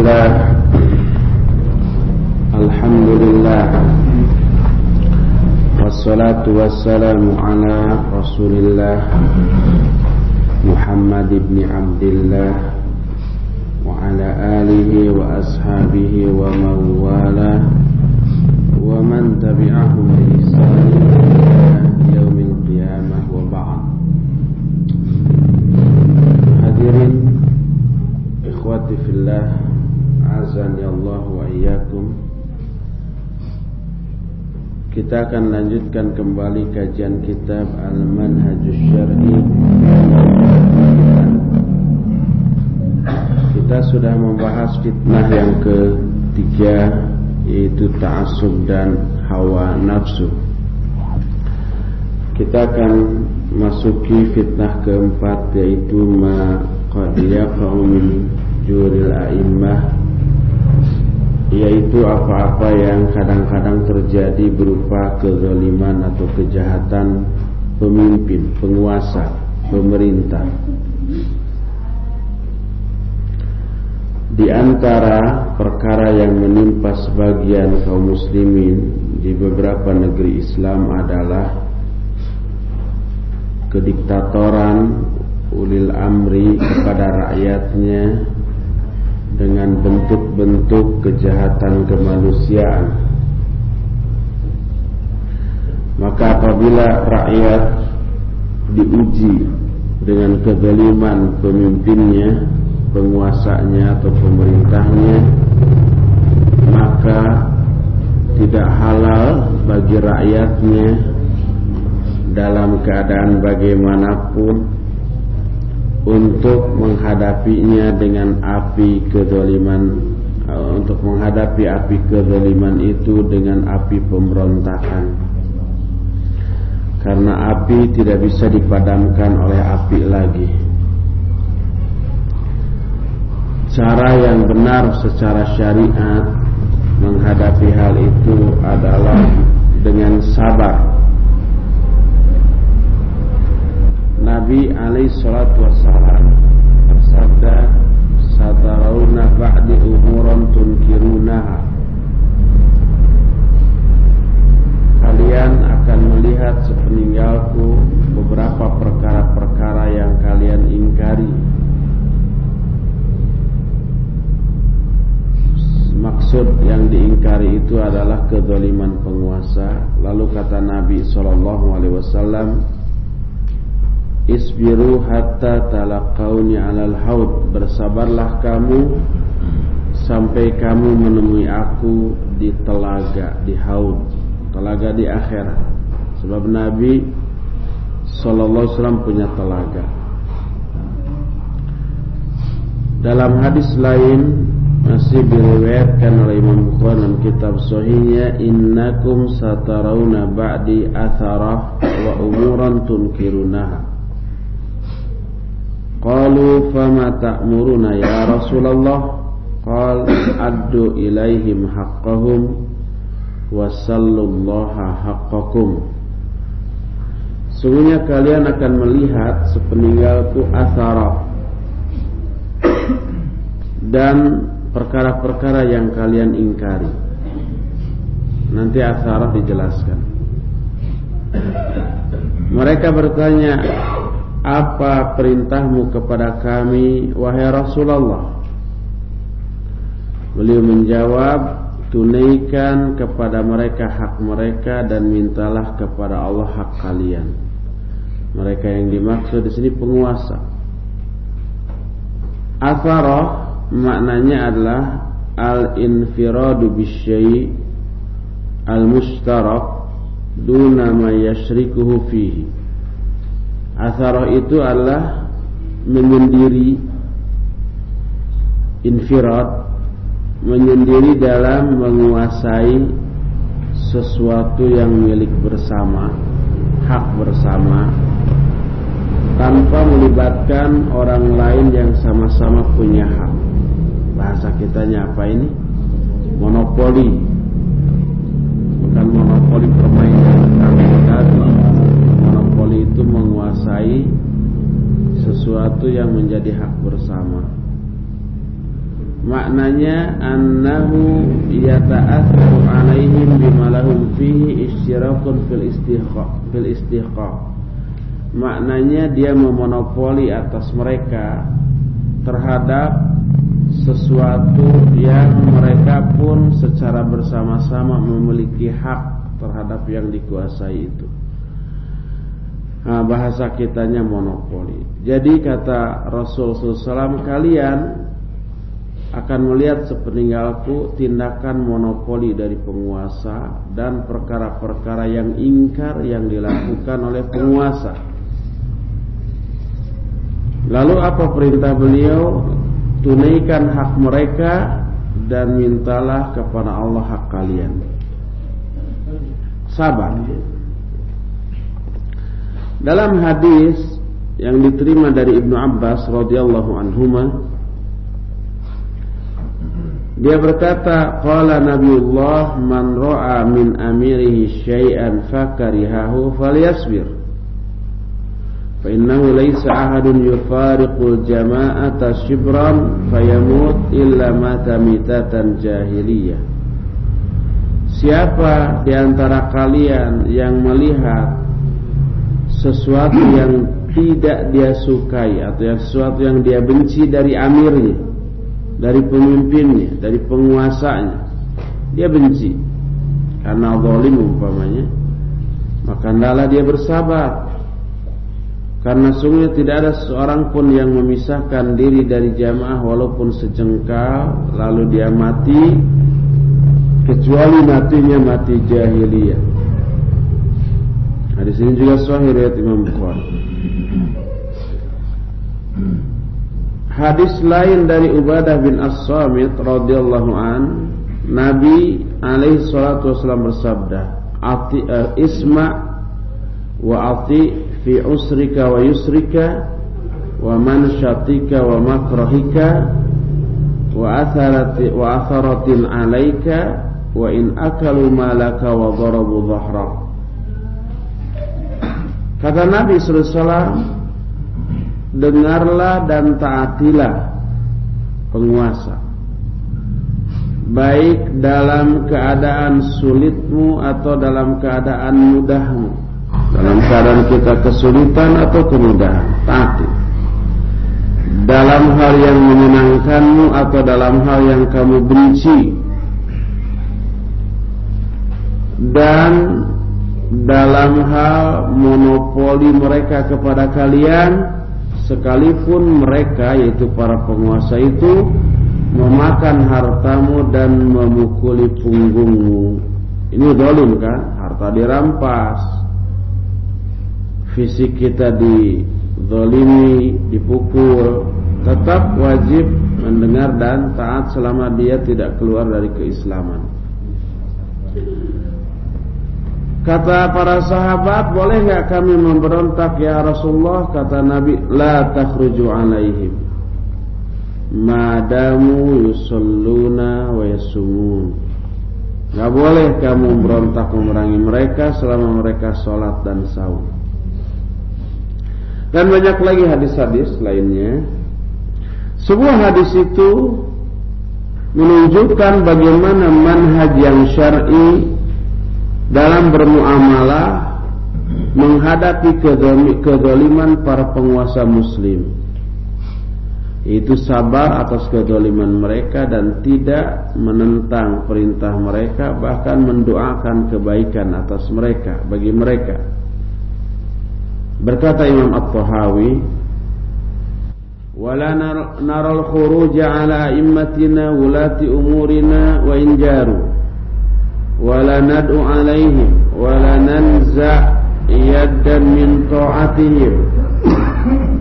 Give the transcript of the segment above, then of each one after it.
Bismillah. Alhamdulillah. Wassalatu wassalamu ala Rasulillah Muhammad ibn Abdillah wa ala alihi wa ashabihi wa mawala wa man tabi'ahum bi ihsan ila yaumil qiyamah wa ba'd. Hadirin ikhwati fillah, azani Allah wa iyyakum. Kita akan lanjutkan kembali kajian kitab Al-Manhajus Syar'i. Kita sudah membahas fitnah yang ketiga, yaitu ta'assub dan hawa nafsu. Kita akan masuki fitnah keempat, yaitu ma qad yaqa'u min juril a'immah, yaitu apa-apa yang kadang-kadang terjadi berupa kezaliman atau kejahatan pemimpin, penguasa, pemerintah. Di antara perkara yang menimpa sebagian kaum muslimin di beberapa negeri Islam adalah kediktatoran ulil amri kepada rakyatnya dengan bentuk-bentuk kejahatan kemanusiaan. Maka apabila rakyat diuji dengan kezaliman pemimpinnya, penguasanya atau pemerintahnya, maka tidak halal bagi rakyatnya dalam keadaan bagaimanapun untuk menghadapinya dengan api kezaliman, untuk menghadapi api kezaliman itu dengan api pemberontakan. Karena api tidak bisa dipadamkan oleh api lagi. Cara yang benar secara syariat menghadapi hal itu adalah dengan sabar. Nabi alaihi salatu wassalam bersabda, "Satarawna ba'di umuran tunkirunaha." Kalian akan melihat sepeninggalku beberapa perkara-perkara yang kalian ingkari. Maksud yang diingkari itu adalah kezaliman penguasa. Lalu kata Nabi SAW, "Isbiru hatta talaqauni 'alal haud." Bersabarlah kamu sampai kamu menemui aku di telaga, di haud, telaga di akhirat. Sebab Nabi SAW punya telaga. Dalam hadis lain masih diriwayatkan oleh Imam Bukhari dalam kitab Sahihnya, "Innakum satarawna ba'di atharah wa umuran tunkirunaha." Qalu fama ta'muruna ya Rasulullah? Qal addu ilaihim haqqahum wa sallullaha haqqakum. Sungguhnya kalian akan melihat sepeninggalku atharah dan perkara-perkara yang kalian ingkari. Nanti atharah dijelaskan. Mereka bertanya, "Apa perintahmu kepada kami, wahai Rasulullah?" Beliau menjawab, "Tunaikan kepada mereka hak mereka dan mintalah kepada Allah hak kalian." Mereka yang dimaksud di sini penguasa. Atharah maknanya adalah al-infiradu bisyai' al-mushtarak duna ma yashrikuhu fihi. Atharah itu adalah menyendiri, infirad, menyendiri dalam menguasai sesuatu yang milik bersama, hak bersama, tanpa melibatkan orang lain yang sama-sama punya hak. Bahasa kitanya apa ini? Monopoli. Bukan monopoli permainan tadi. Monopoli itu menguasai sesuatu yang menjadi hak bersama. maknanya annahu yata'atharu alaihim bima lahum fihi isyirakun fil istihqaq. Maknanya dia memonopoli atas mereka terhadap sesuatu yang mereka pun secara bersama-sama memiliki hak terhadap yang dikuasai itu. Bahasa kitanya monopoli. Jadi kata Rasulullah SAW, kalian akan melihat sepeninggalku tindakan monopoli dari penguasa dan perkara-perkara yang ingkar yang dilakukan oleh penguasa. Lalu apa perintah beliau? Tunaikan hak mereka dan mintalah kepada Allah hak kalian. Sabar. Dalam hadis yang diterima dari Ibnu Abbas radhiyallahu anhuma, dia berkata, qala Nabiullah man ra'a min amirihi syai'an fakarihahu falyasbir fa innahu laysa ahadun yufariqul jama'ata shibran fayamut illa mata mitatan jahiliyah. Siapa di antara kalian yang melihat sesuatu yang tidak dia sukai atau sesuatu yang dia benci dari amirnya, dari pemimpinnya, dari penguasanya, dia benci karena zalim umpamanya, maka hendaklah dia bersabar, karena sungguh tidak ada seorang pun yang memisahkan diri dari jamaah walaupun sejengkal lalu dia mati, kecuali matinya mati jahiliyah. Hadis ini juga sahih riwayat Imam Bukhari. Hadis lain dari Ubadah bin As-Samit radhiyallahu an, Nabi alaihi salatu wasallam bersabda, isma wa ati fi usrika wa yusrika wa manshatika wa makrahika wa atharatin alaika wa in akalu malaka wa darabu dhahrak. Kata Nabi sallallahu alaihi wasallam, dengarlah dan taatilah penguasa, baik dalam keadaan sulitmu atau dalam keadaan mudahmu, dalam keadaan kita kesulitan atau kemudahan, taati. Dalam hal yang menyenangkanmu atau dalam hal yang kamu benci, dan dalam hal monopoli mereka kepada kalian, sekalipun mereka yaitu para penguasa itu memakan hartamu dan memukuli punggungmu. Ini zalim kan? Harta dirampas, fisik kita dizalimi, dipukul, tetap wajib mendengar dan taat selama dia tidak keluar dari keislaman. Kata para sahabat, boleh enggak kami memberontak ya Rasulullah? Kata Nabi, la takhruju alaihim madamu yusalluna wa yasumun. Enggak boleh kamu berontak memerangi mereka selama mereka salat dan saum. Dan banyak lagi hadis-hadis lainnya. Sebuah hadis itu menunjukkan bagaimana manhaj yang syar'i dalam bermuamalah menghadapi kezaliman para penguasa muslim. Itu sabar atas kezaliman mereka dan tidak menentang perintah mereka, bahkan mendoakan kebaikan atas mereka, bagi mereka. Berkata Imam At-Tahawi, wala naral khuruja ala immatina wulati umurina wa injaru wala nad'u alaihim wala nanza' yaddan min ta'atihim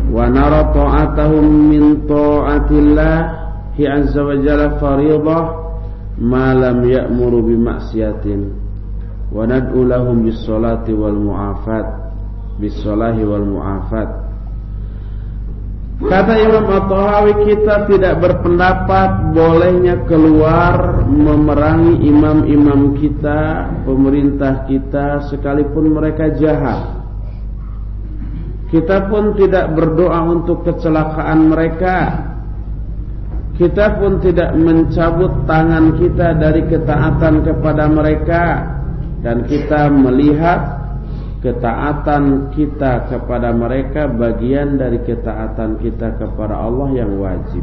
wa nara ta'atahum min ta'atillahi azza wa jalla fariidah ma lam ya'muru bi maksiatin wa nad'u lahum bis salati wal mu'afat bis salahi wal mu'afat. Kata Imam At-Tahawi, kita tidak berpendapat bolehnya keluar memerangi imam-imam kita, pemerintah kita, sekalipun mereka jahat. Kita pun tidak berdoa untuk kecelakaan mereka. kita pun tidak mencabut tangan kita dari ketaatan kepada mereka, dan kita melihat ketaatan kita kepada mereka bagian dari ketaatan kita kepada Allah yang wajib.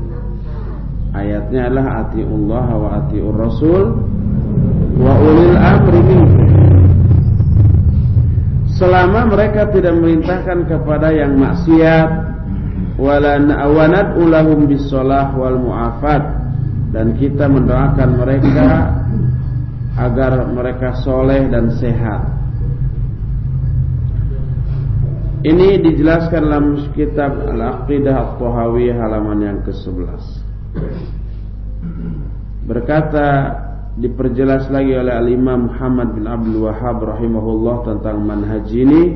Ayatnya adalah atiullah wa atiur rasul wa ulil amri minkum. Selama mereka tidak memerintahkan kepada yang maksiat, wa nad'u lahum bis-shalah wal mu'afat, dan kita mendoakan mereka agar mereka soleh dan sehat. Ini dijelaskan dalam kitab Al-Aqidah At-Tahawiyah halaman yang ke-11. Berkata, diperjelas lagi oleh Al-Imam Muhammad bin Abdul Wahhab rahimahullah tentang manhaj ini.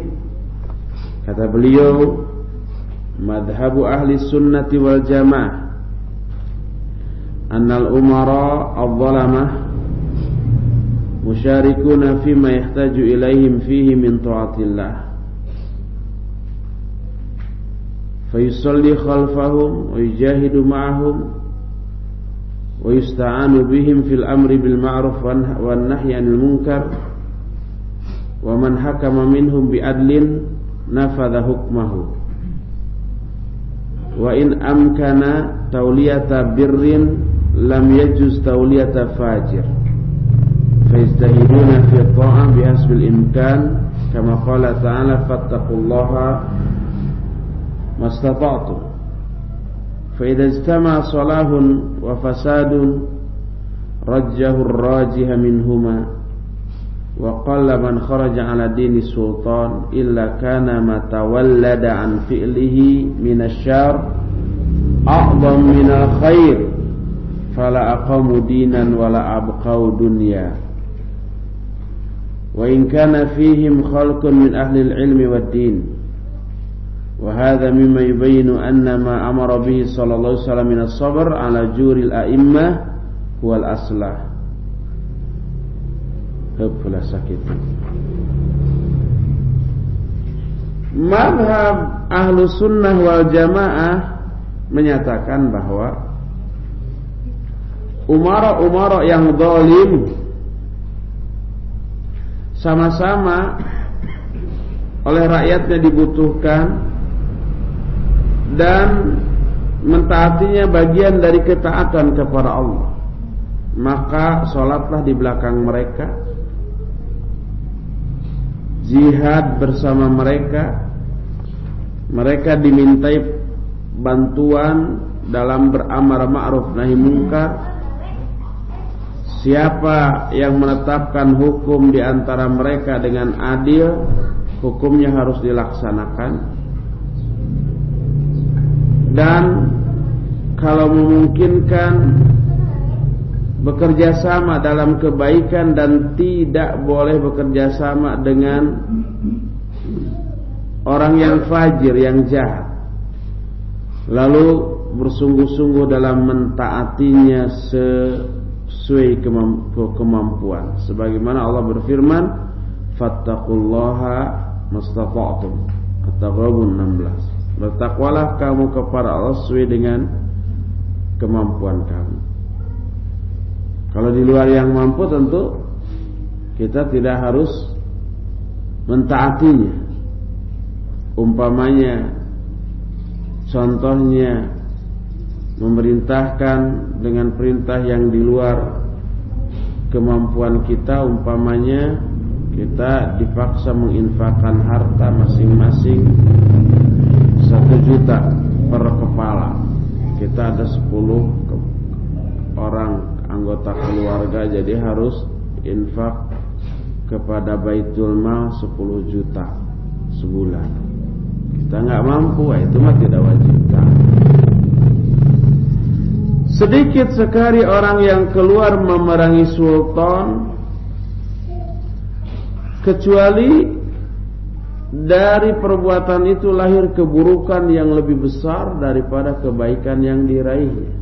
Kata beliau, madhabu ahli sunnati wal jamaah annal umara al-zalamah musyarikuna fima yahtaju ilaihim fihi min ta'atillah, fayusalli khalfahum wa yujahidu ma'ahum wa yusta'anu bihim fil amri bil ma'ruf wan nahyi 'anil munkar, wa man hakama minhum bi adlin nafadha hukmahu, wa in amkana tawliyata birrin lam yajuz tawliyata fajir, fayastahiduna fi ta'ah bihasbil imkan, kama qala ta'ala fattaqullaha mastata'tum, fa idza ijtama'a salahun wa fasadun rajjahu ar-rajiha minhuma, wa qalla man kharaja ala dini sultan illa kana ma tawallada an fi'lihi min asy-syarr a'dham min al-khair fala aqamu dinan wala abqau dunya, wa in kana fihim khalqun min ahli al-ilmi wad-din, wa hadha mimma yubayyinu anna ma amara bihi sallallahu alaihi wasallam min as-sabr ala juril a'immah huwa al-aslah. Hublah sakit. Madhab ahlu sunnah wal jamaah menyatakan bahwa umara-umara yang zalim sama-sama oleh rakyatnya dibutuhkan, dan mentaatinya bagian dari ketaatan kepada Allah. Maka sholatlah di belakang mereka, jihad bersama mereka, mereka dimintai bantuan dalam beramar ma'ruf nahi munkar. Siapa yang menetapkan hukum di antara mereka dengan adil, hukumnya harus dilaksanakan. Dan kalau memungkinkan bekerja sama dalam kebaikan, dan tidak boleh bekerja sama dengan orang yang fajir, yang jahat. Lalu bersungguh-sungguh dalam mentaatinya sesuai kemampuan. Sebagaimana Allah berfirman, fattaqullaha mastata'tum, At-Taghabun 16. Bertakwalah kamu kepada Allah sesuai dengan kemampuan kamu. Kalau di luar yang mampu, tentu kita tidak harus mentaatinya. Umpamanya, contohnya memerintahkan dengan perintah yang di luar kemampuan kita. Umpamanya kita dipaksa menginfakkan harta masing-masing 1 juta per kepala. Kita ada 10 orang anggota keluarga, jadi harus infak kepada Baitul Mal 10 juta sebulan. Kita nggak mampu, itu mah tidak wajib. Sedikit sekali orang yang keluar memerangi sultan, kecuali dari perbuatan itu lahir keburukan yang lebih besar daripada kebaikan yang diraihnya.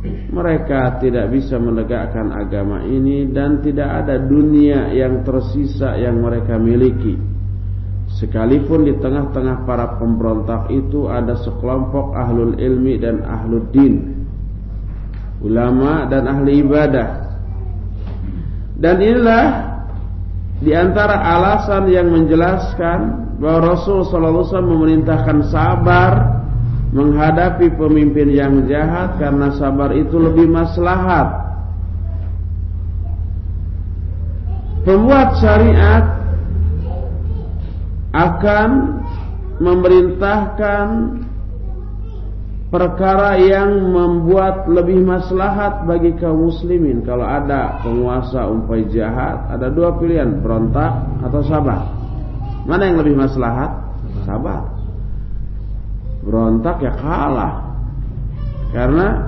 Mereka tidak bisa menegakkan agama ini, dan tidak ada dunia yang tersisa yang mereka miliki. Sekalipun di tengah-tengah para pemberontak itu ada sekelompok ahlul ilmi dan ahlul din ulama dan ahli ibadah. Dan inilah di antara alasan yang menjelaskan bahwa Rasul sallallahu alaihi wasallam memerintahkan sabar menghadapi pemimpin yang jahat, karena sabar itu lebih maslahat. Pembuat syariat akan memerintahkan perkara yang membuat lebih maslahat bagi kaum muslimin. Kalau ada penguasa umpai jahat, ada dua pilihan, berontak atau sabar. Mana yang lebih maslahat? Sabar. Berontak ya kalah, karena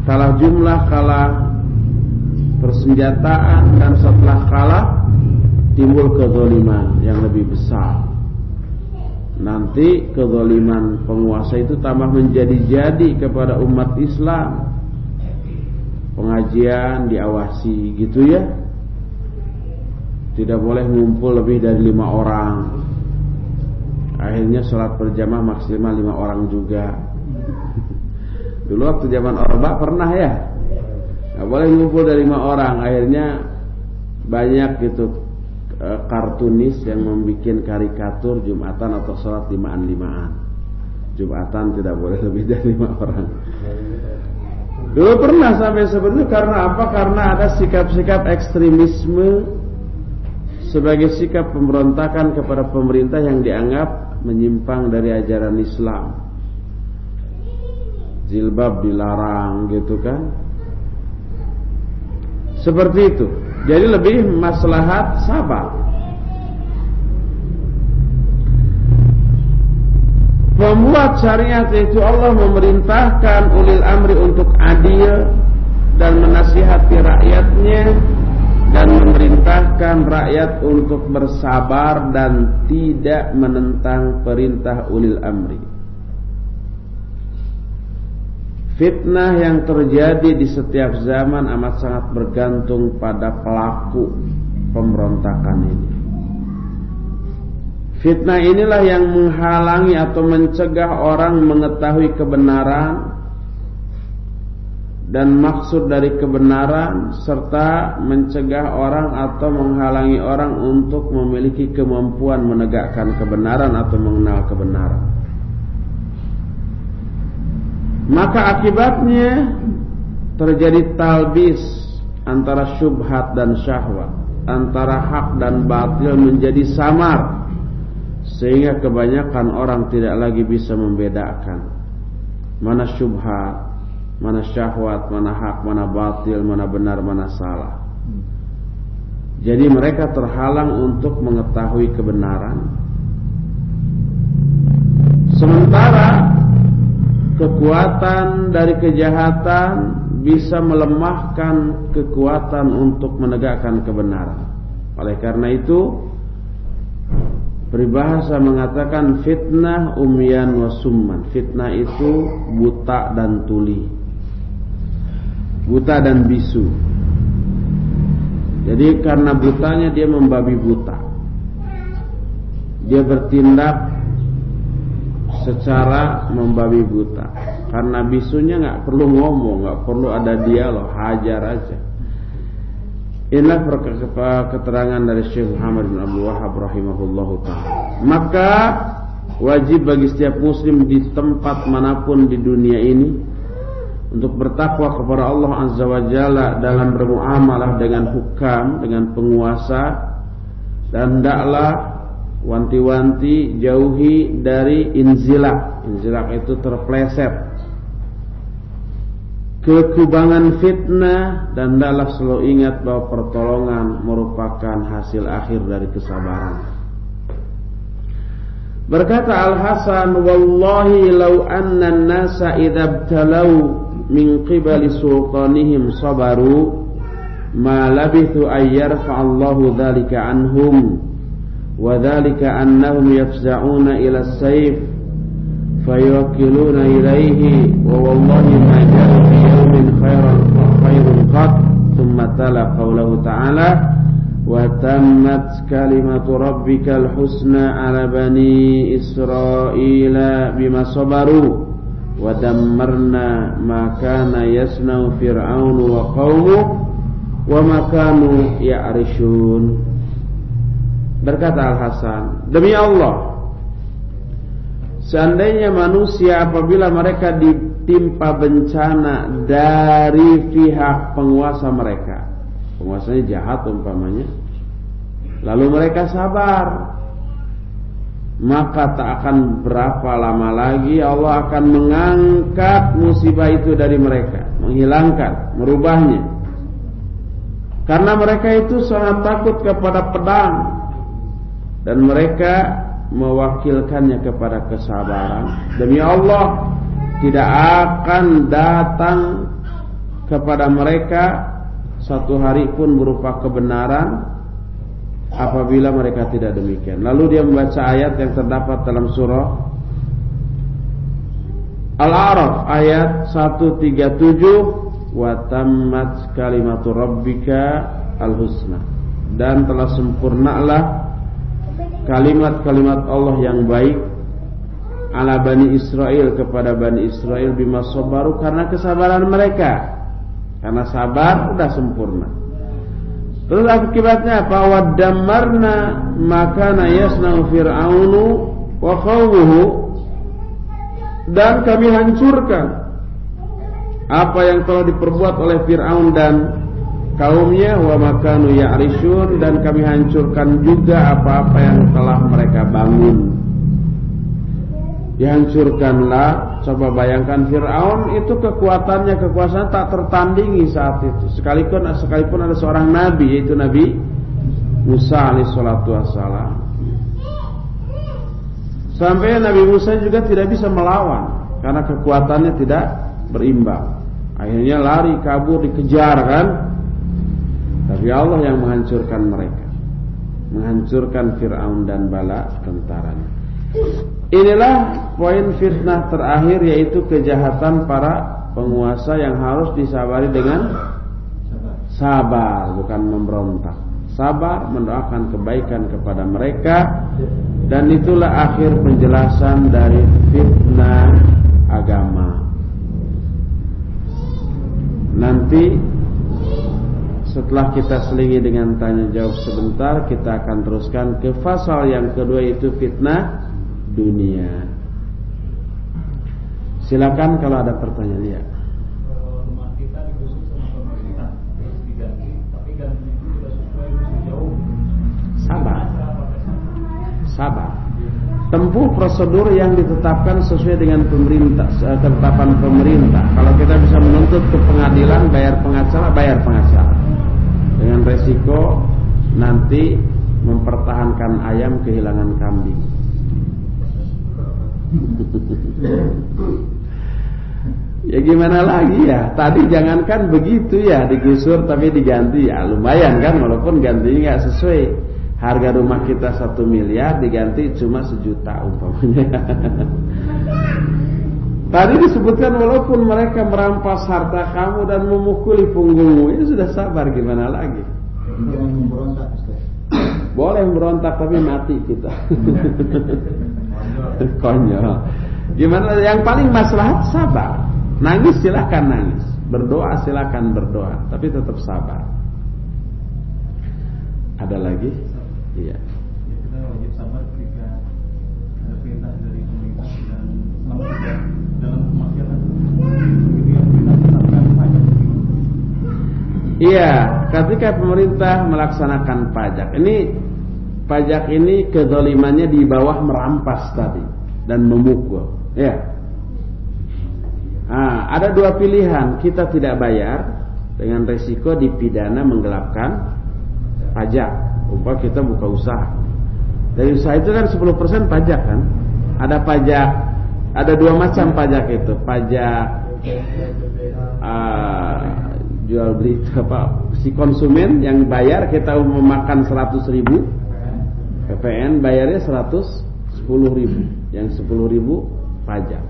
kalah jumlah, kalah persenjataan, dan setelah kalah timbul kezaliman yang lebih besar. Nanti kezaliman penguasa itu tambah menjadi-jadi kepada umat Islam. Pengajian diawasi gitu ya, tidak boleh ngumpul lebih dari 5 orang. Akhirnya sholat berjamaah maksimal 5 orang juga. Dulu waktu zaman Orba pernah ya, nggak boleh ngumpul dari 5 orang. Akhirnya banyak gitu kartunis yang membuat karikatur Jumatan atau sholat 5-an. Jumatan tidak boleh lebih dari 5 orang. Dulu pernah sampai seperti itu. Karena apa? Karena ada sikap-sikap ekstremisme sebagai sikap pemberontakan kepada pemerintah yang dianggap menyimpang dari ajaran Islam. Jilbab dilarang gitu kan, seperti itu. Jadi lebih maslahat sabar. Pembuat syariat itu Allah memerintahkan ulil amri untuk adil dan menasihati rakyatnya, dan memerintahkan rakyat untuk bersabar dan tidak menentang perintah ulil amri. Fitnah yang terjadi di setiap zaman amat sangat bergantung pada pelaku pemberontakan ini. Fitnah inilah yang menghalangi atau mencegah orang mengetahui kebenaran dan maksud dari kebenaran, serta mencegah orang atau menghalangi orang untuk memiliki kemampuan menegakkan kebenaran atau mengenal kebenaran. Maka akibatnya terjadi talbis antara syubhat dan syahwat, antara hak dan batil menjadi samar, sehingga kebanyakan orang tidak lagi bisa membedakan mana syubhat, mana syahwat, mana hak, mana batil, mana benar, mana salah. Jadi mereka terhalang untuk mengetahui kebenaran. Sementara kekuatan dari kejahatan bisa melemahkan kekuatan untuk menegakkan kebenaran. Oleh karena itu, peribahasa mengatakan fitnah umyan wa summan. Fitnah itu buta dan tuli, buta dan bisu. Jadi karena butanya dia membabi buta, dia bertindak secara membabi buta. Karena bisunya nggak perlu ngomong, nggak perlu ada dialog, hajar aja. Inilah keterangan dari Syekh Muhammad bin Abdul Wahhab rahimahullahu ta'ala. Maka wajib bagi setiap muslim di tempat manapun di dunia ini untuk bertakwa kepada Allah Azza wa Jalla dalam bermuamalah dengan hukam, dengan penguasa, dan hendaklah wanti-wanti jauhi dari inzilak. Inzilak itu terpleset, kekubangan fitnah, dan hendaklah selalu ingat bahwa pertolongan merupakan hasil akhir dari kesabaran. Berkata Al-Hasan, wallahi law anna an-nasa idza ibtalau min qibali sultanihim sabaru ma labithu ay yarfa'allahu dhalika anhum. وذلك أنهم يفزعون إلى السيف فيوكلون إليه ووالله ما جاء في يوم خير قط. ثم تلا قوله تعالى وتمت كلمة ربك الحسنى على بني إسرائيل بما صبروا wa dammarna ma kana yasna'u fir'aunu wa qaumuhu wa ma kanu ya'rishun. Berkata Al-Hasan, demi Allah, seandainya manusia apabila mereka ditimpa bencana dari pihak penguasa mereka, penguasanya jahat umpamanya, lalu mereka sabar, maka tak akan berapa lama lagi Allah akan mengangkat musibah itu dari mereka, menghilangkan, merubahnya. Karena mereka itu sangat takut kepada pedang dan mereka mewakilkannya kepada kesabaran. Demi Allah, tidak akan datang kepada mereka satu hari pun berupa kebenaran apabila mereka tidak demikian. Lalu dia membaca ayat yang terdapat dalam surah Al-A'raf ayat 137, wa tammat kalimatu rabbika al-husna, dan telah sempurnalah kalimat-kalimat Allah yang baik ala Bani Israel, kepada Bani Israel, bima sabaru, karena kesabaran mereka. Karena sabar sudah sempurna. Terus akibatnya apa? Wa dammarna makana yasna'u fir'aunu wa qaumuhu, dan kami hancurkan apa yang telah diperbuat oleh Fir'aun dan kaumnya, wa makanu ya'rishun, dan kami hancurkan juga apa-apa yang telah mereka bangun. Dihancurkanlah. Coba bayangkan Fir'aun itu kekuatannya, kekuasaan tak tertandingi saat itu. Sekalipun ada seorang nabi, yaitu Nabi Musa alaihissalatu wassalam. Sampai Nabi Musa juga tidak bisa melawan karena kekuatannya tidak berimbang. Akhirnya lari, kabur, dikejar kan. Tapi Allah yang menghancurkan mereka, menghancurkan Fir'aun dan bala tentaranya. Inilah poin fitnah terakhir, yaitu kejahatan para penguasa yang harus disabari dengan sabar, bukan memberontak. Sabar, mendoakan kebaikan kepada mereka. Dan itulah akhir penjelasan dari fitnah agama. Nanti setelah kita selingi dengan tanya jawab sebentar, kita akan teruskan ke fasal yang kedua, yaitu fitnah dunia. Silakan kalau ada pertanyaan. Ya. Rumah kita digusur sama pemerintah, terus diganti, tapi ganti itu tidak sesuai, masih jauh. Sabar. Sabar. Tempuh prosedur yang ditetapkan sesuai dengan pemerintah, ketetapan pemerintah. Kalau kita bisa menuntut ke pengadilan, bayar pengacara. Dengan resiko nanti mempertahankan ayam kehilangan kambing. Ya gimana lagi ya. Tadi jangankan begitu ya, digusur tapi diganti, ya lumayan kan, walaupun gantinya nggak sesuai. Harga rumah kita 1 miliar diganti cuma 1 juta umpamanya. Tadi disebutkan walaupun mereka merampas harta kamu dan memukuli punggungmu, ya sudah sabar, gimana lagi. Jangan memberontak, Ustaz. Boleh memberontak tapi mati kita. Konyol. Gimana? Yang paling maslahat sabar. Nangis silakan nangis, berdoa silakan berdoa, tapi tetap sabar. Ada lagi? Iya. Kita wajib sabar ketika ada perintah dari pemerintah dan selama tidak dalam kemaksiatan. Begitu yang perintah tetapkan pajak. Iya, ketika pemerintah melaksanakan pajak, pajak ini kezalimannya di bawah merampas tadi dan memukul. Ya. Ada 2 pilihan, kita tidak bayar dengan resiko dipidana menggelapkan pajak. Umpama kita buka usaha, dari usaha itu kan 10% pajak kan. Ada pajak, ada 2 macam pajak itu. Pajak jual beli si konsumen yang bayar, kita memakan 100.000 PPN, bayarnya 110.000, yang 10.000 pajak.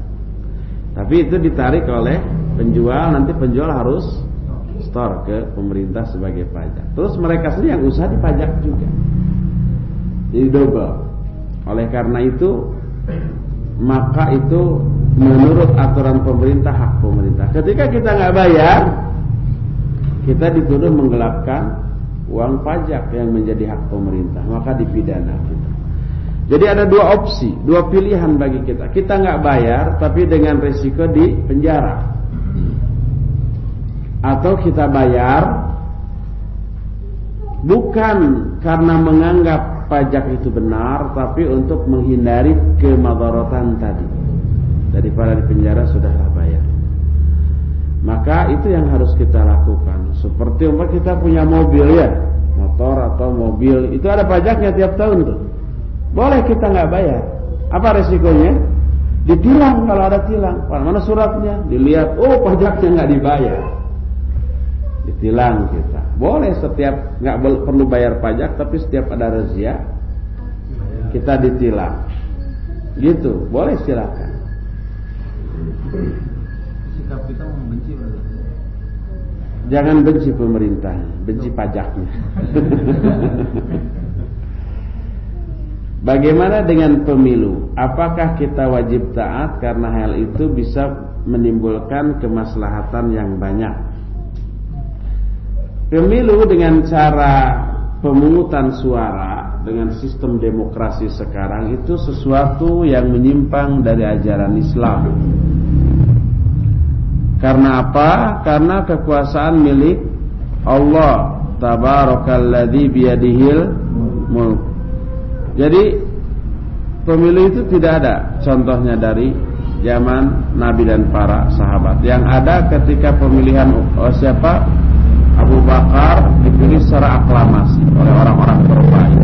Tapi itu ditarik oleh penjual, nanti penjual harus store ke pemerintah sebagai pajak. Terus mereka sendiri yang usaha dipajak juga, jadi double. Oleh karena itu, maka itu menurut aturan pemerintah, hak pemerintah. Ketika kita nggak bayar, kita dituduh menggelapkan uang pajak yang menjadi hak pemerintah, maka dipidana kita. Jadi ada dua opsi, dua pilihan bagi kita. Kita nggak bayar, tapi dengan risiko di penjara. Atau kita bayar, bukan karena menganggap pajak itu benar, tapi untuk menghindari kemadaratan tadi. Daripada di penjara sudahlah bayar. Maka itu yang harus kita lakukan. Seperti umpama kita punya mobil ya, motor atau mobil, itu ada pajaknya tiap tahun tuh. Boleh kita nggak bayar. Apa resikonya? Ditilang kalau ada tilang. Mana suratnya? Dilihat, oh pajaknya nggak dibayar. Ditilang kita. Boleh setiap nggak perlu bayar pajak, tapi setiap ada razia kita ditilang. Gitu, boleh silakan. Sikap kita membenci berarti. Jangan benci pemerintah, benci pajaknya. Bagaimana dengan pemilu? Apakah kita wajib taat karena hal itu bisa menimbulkan kemaslahatan yang banyak? Pemilu dengan cara pemungutan suara dengan sistem demokrasi sekarang itu sesuatu yang menyimpang dari ajaran Islam. Karena apa? Karena kekuasaan milik Allah Tabarakalladzi biyadihil mulk. Jadi pemilu itu tidak ada contohnya dari zaman Nabi dan para sahabat. Yang ada ketika pemilihan siapa? Abu Bakar dipilih secara aklamasi oleh orang-orang terbaik.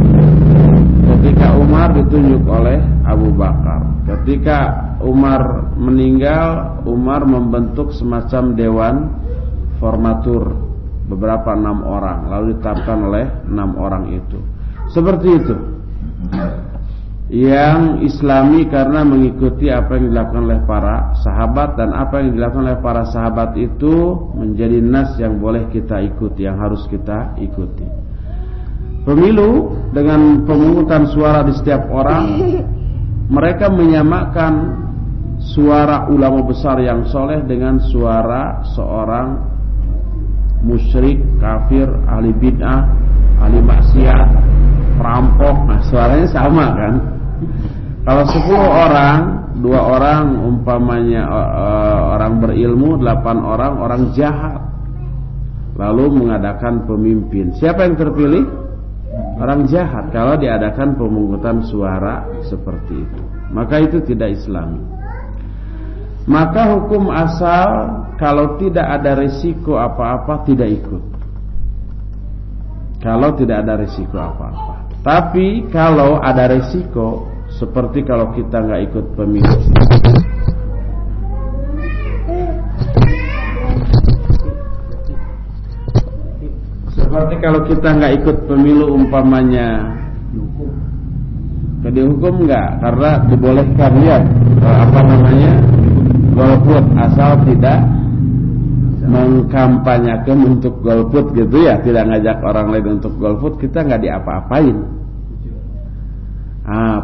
Ketika Umar ditunjuk oleh Abu Bakar. Ketika Umar meninggal, Umar membentuk semacam dewan formatur beberapa 6 orang, lalu ditetapkan oleh 6 orang itu. Seperti itu. Yang Islami karena mengikuti apa yang dilakukan oleh para sahabat, dan apa yang dilakukan oleh para sahabat itu menjadi nas yang boleh kita ikuti, yang harus kita ikuti. Pemilu dengan pemungutan suara di setiap orang, mereka menyamakan suara ulama besar yang soleh dengan suara seorang musyrik, kafir, ahli bid'ah, ahli maksiat, perampok. Nah suaranya sama kan. Kalau 10 orang, 2 orang umpamanya orang berilmu, 8 orang orang jahat, lalu mengadakan pemimpin. Siapa yang terpilih? Orang jahat. Kalau diadakan pemungutan suara seperti itu, maka itu tidak Islami. Maka hukum asal kalau tidak ada risiko apa-apa tidak ikut. Kalau tidak ada risiko apa-apa. Tapi kalau ada risiko, seperti kalau kita nggak ikut pemilu, seperti kalau kita nggak ikut pemilu umpamanya, dihukum nggak? Karena dibolehkan ya, golput, asal tidak mengkampanyakan untuk golput gitu ya, tidak ngajak orang lain untuk golput, kita nggak diapa-apain.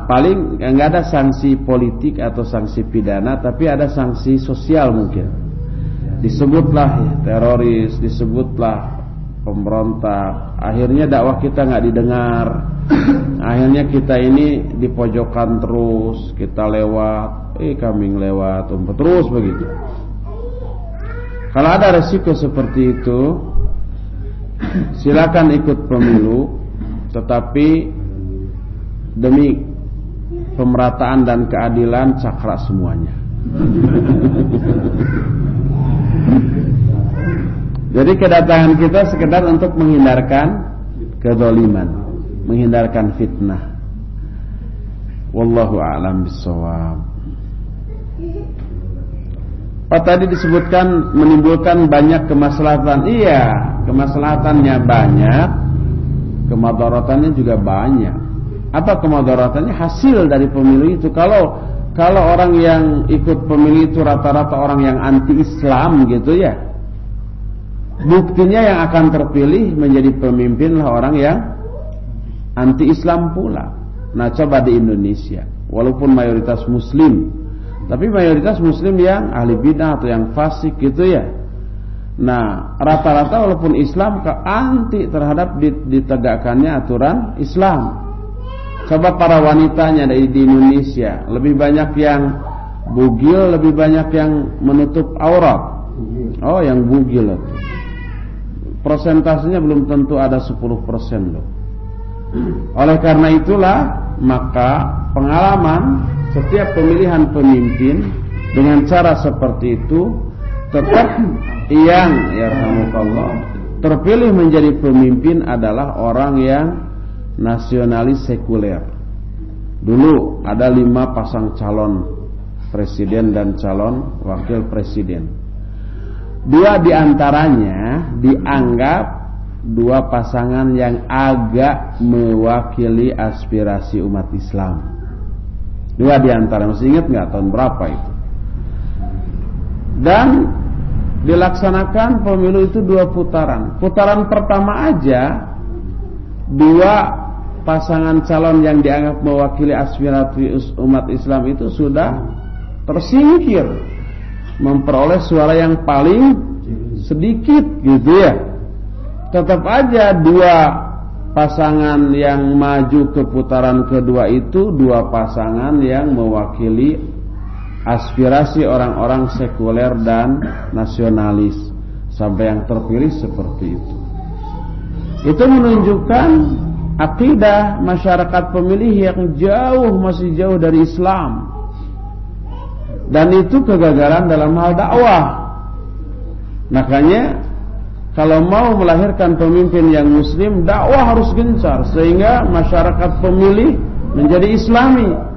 Paling nggak ada sanksi politik atau sanksi pidana, tapi ada sanksi sosial mungkin. Disebutlah teroris, disebutlah pemberontak. Akhirnya dakwah kita nggak didengar. Akhirnya kita ini dipojokkan terus, kita lewat, kambing lewat, terus begitu. Kalau ada resiko seperti itu, silakan ikut pemilu, tetapi demi pemerataan dan keadilan cakra semuanya. Jadi kedatangan kita sekedar untuk menghindarkan kezaliman, menghindarkan fitnah. Wallahu a'lam bishawab. Tadi disebutkan menimbulkan banyak kemaslahatan. Iya, kemaslahatannya banyak, kemadaratannya juga banyak. Apa kemadaratannya? Hasil dari pemilu itu. Kalau orang yang ikut pemilu itu rata-rata orang yang anti-Islam gitu ya, buktinya yang akan terpilih menjadi pemimpin lah orang yang anti-Islam pula. Nah coba di Indonesia, walaupun mayoritas Muslim, Tapi mayoritas muslim yang ahli bidah atau yang fasik gitu ya. Nah, rata-rata walaupun Islam anti terhadap ditegakkannya aturan Islam. Coba para wanitanya di Indonesia, lebih banyak yang bugil, lebih banyak yang menutup aurat. Oh, yang bugil itu. Persentasenya belum tentu ada 10% loh. Oleh karena itulah, maka pengalaman setiap pemilihan pemimpin dengan cara seperti itu tetap yang yarhamukallah terpilih menjadi pemimpin adalah orang yang nasionalis sekuler. Dulu ada 5 pasang calon presiden dan calon wakil presiden. 2 diantaranya dianggap 2 pasangan yang agak mewakili aspirasi umat Islam. 2 diantara, masih ingat nggak tahun berapa itu? Dan dilaksanakan pemilu itu 2 putaran. Putaran pertama aja 2 pasangan calon yang dianggap mewakili aspirasi umat Islam itu sudah tersingkir, memperoleh suara yang paling sedikit gitu ya. Tetap aja 2 pasangan yang maju ke putaran kedua itu 2 pasangan yang mewakili aspirasi orang-orang sekuler dan nasionalis, sampai yang terpilih seperti itu. Itu menunjukkan akidah masyarakat pemilih yang masih jauh dari Islam. Dan itu kegagalan dalam hal dakwah. Makanya kalau mau melahirkan pemimpin yang muslim, dakwah harus gencar sehingga masyarakat pemilih menjadi Islami.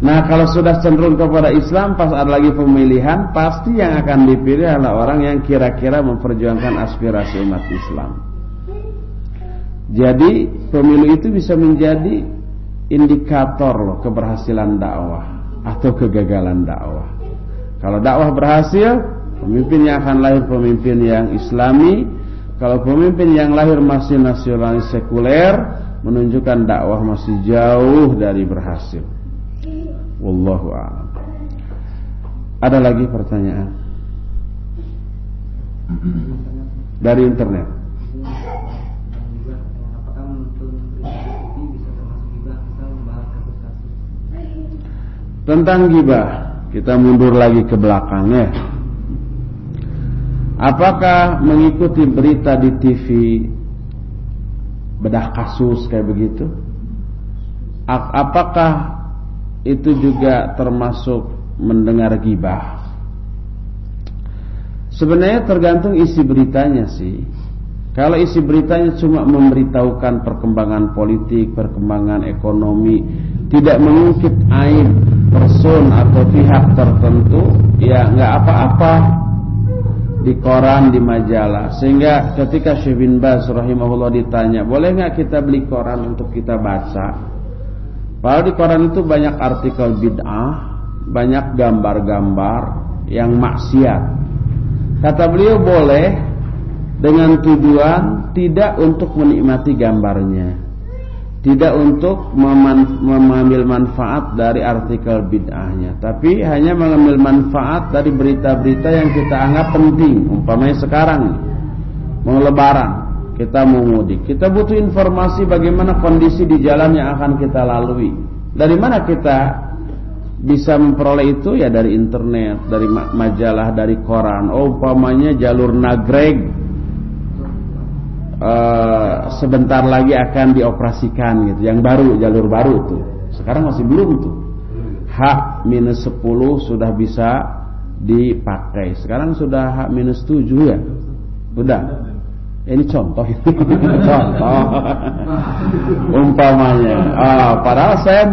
Nah, kalau sudah cenderung kepada Islam, pas ada lagi pemilihan, pasti yang akan dipilih adalah orang yang kira-kira memperjuangkan aspirasi umat Islam. Jadi pemilu itu bisa menjadi indikator loh keberhasilan dakwah atau kegagalan dakwah. Kalau dakwah berhasil, pemimpin yang akan lahir pemimpin yang Islami. Kalau pemimpin yang lahir masih nasionalis sekuler, menunjukkan dakwah masih jauh dari berhasil. Wallahu a'lam. Ada lagi pertanyaan dari internet? Apakah menonton berita TV bisa termasuk gibah, misal membahas kasus-kasus? Tentang gibah, kita mundur lagi ke belakang ya. Apakah mengikuti berita di TV bedah kasus kayak begitu? Apakah itu juga termasuk mendengar gibah? Sebenarnya tergantung isi beritanya sih. Kalau isi beritanya cuma memberitahukan perkembangan politik, perkembangan ekonomi, tidak mengungkit aib person atau pihak tertentu, ya nggak apa-apa di koran, di majalah. Sehingga ketika Syekh bin Baz rahimahullah ditanya, boleh nggak kita beli koran untuk kita baca? Padahal di koran itu banyak artikel bid'ah, banyak gambar-gambar yang maksiat. Kata beliau boleh, dengan tujuan tidak untuk menikmati gambarnya, tidak untuk mengambil manfaat dari artikel bid'ahnya, tapi hanya mengambil manfaat dari berita-berita yang kita anggap penting. Umpamanya sekarang mau lebaran, kita mau mudik, kita butuh informasi bagaimana kondisi di jalan yang akan kita lalui. Dari mana kita bisa memperoleh itu? Ya dari internet, dari majalah, dari koran. Oh, umpamanya jalur Nagreg sebentar lagi akan dioperasikan gitu, yang baru, jalur baru tuh. Sekarang masih belum tuh. H-10 sudah bisa dipakai. Sekarang sudah H-7 ya. Udah. Ini contoh. Contoh. Umpamanya. Padahal saya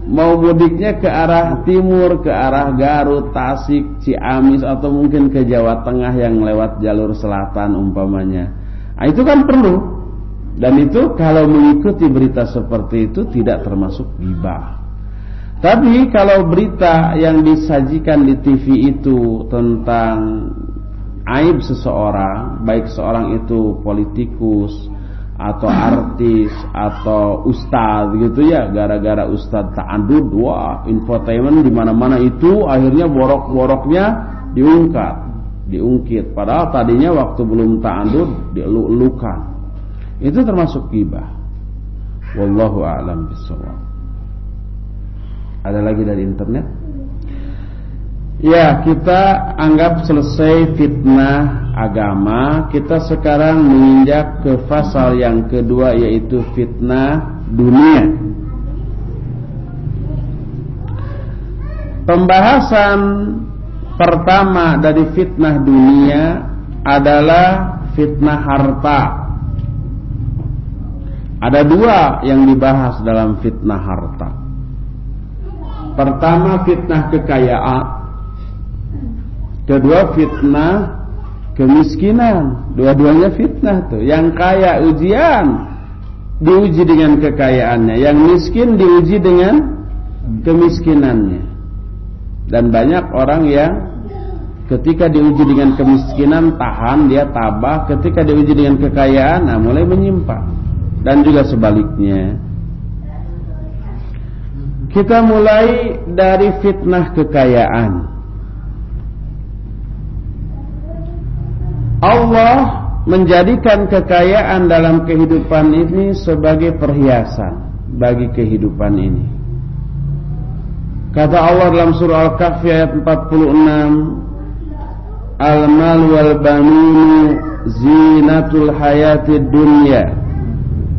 mau mudiknya ke arah timur, ke arah Garut, Tasik, Ciamis, atau mungkin ke Jawa Tengah yang lewat jalur selatan umpamanya. Nah, itu kan perlu. Dan itu kalau mengikuti berita seperti itu tidak termasuk ghibah. Tapi kalau berita yang disajikan di TV itu tentang aib seseorang, baik seorang itu politikus atau artis atau ustadz gitu ya, gara-gara ustadz ta'adud, wah infotainment di mana-mana itu akhirnya borok-boroknya diungkit. Padahal tadinya waktu belum ta'adud dieluk-elukan. Itu termasuk ghibah. Wallahu a'lam bishawab. Ada lagi dari internet? Ya, kita anggap selesai fitnah agama. Kita sekarang menginjak ke fasal yang kedua, yaitu fitnah dunia. Pembahasan pertama dari fitnah dunia adalah fitnah harta. Ada dua yang dibahas dalam fitnah harta. Pertama fitnah kekayaan, kedua fitnah kemiskinan. Dua-duanya fitnah tuh. Yang kaya ujian, diuji dengan kekayaannya. Yang miskin diuji dengan kemiskinannya. Dan banyak orang yang ketika diuji dengan kemiskinan tahan, dia tabah. Ketika diuji dengan kekayaan, mulai menyimpang. Dan juga sebaliknya. Kita mulai dari fitnah kekayaan. Allah menjadikan kekayaan dalam kehidupan ini sebagai perhiasan bagi kehidupan ini. Kata Allah dalam surah Al-Kahfi ayat 46, Al-mal wal banunu zinatul hayatid dunya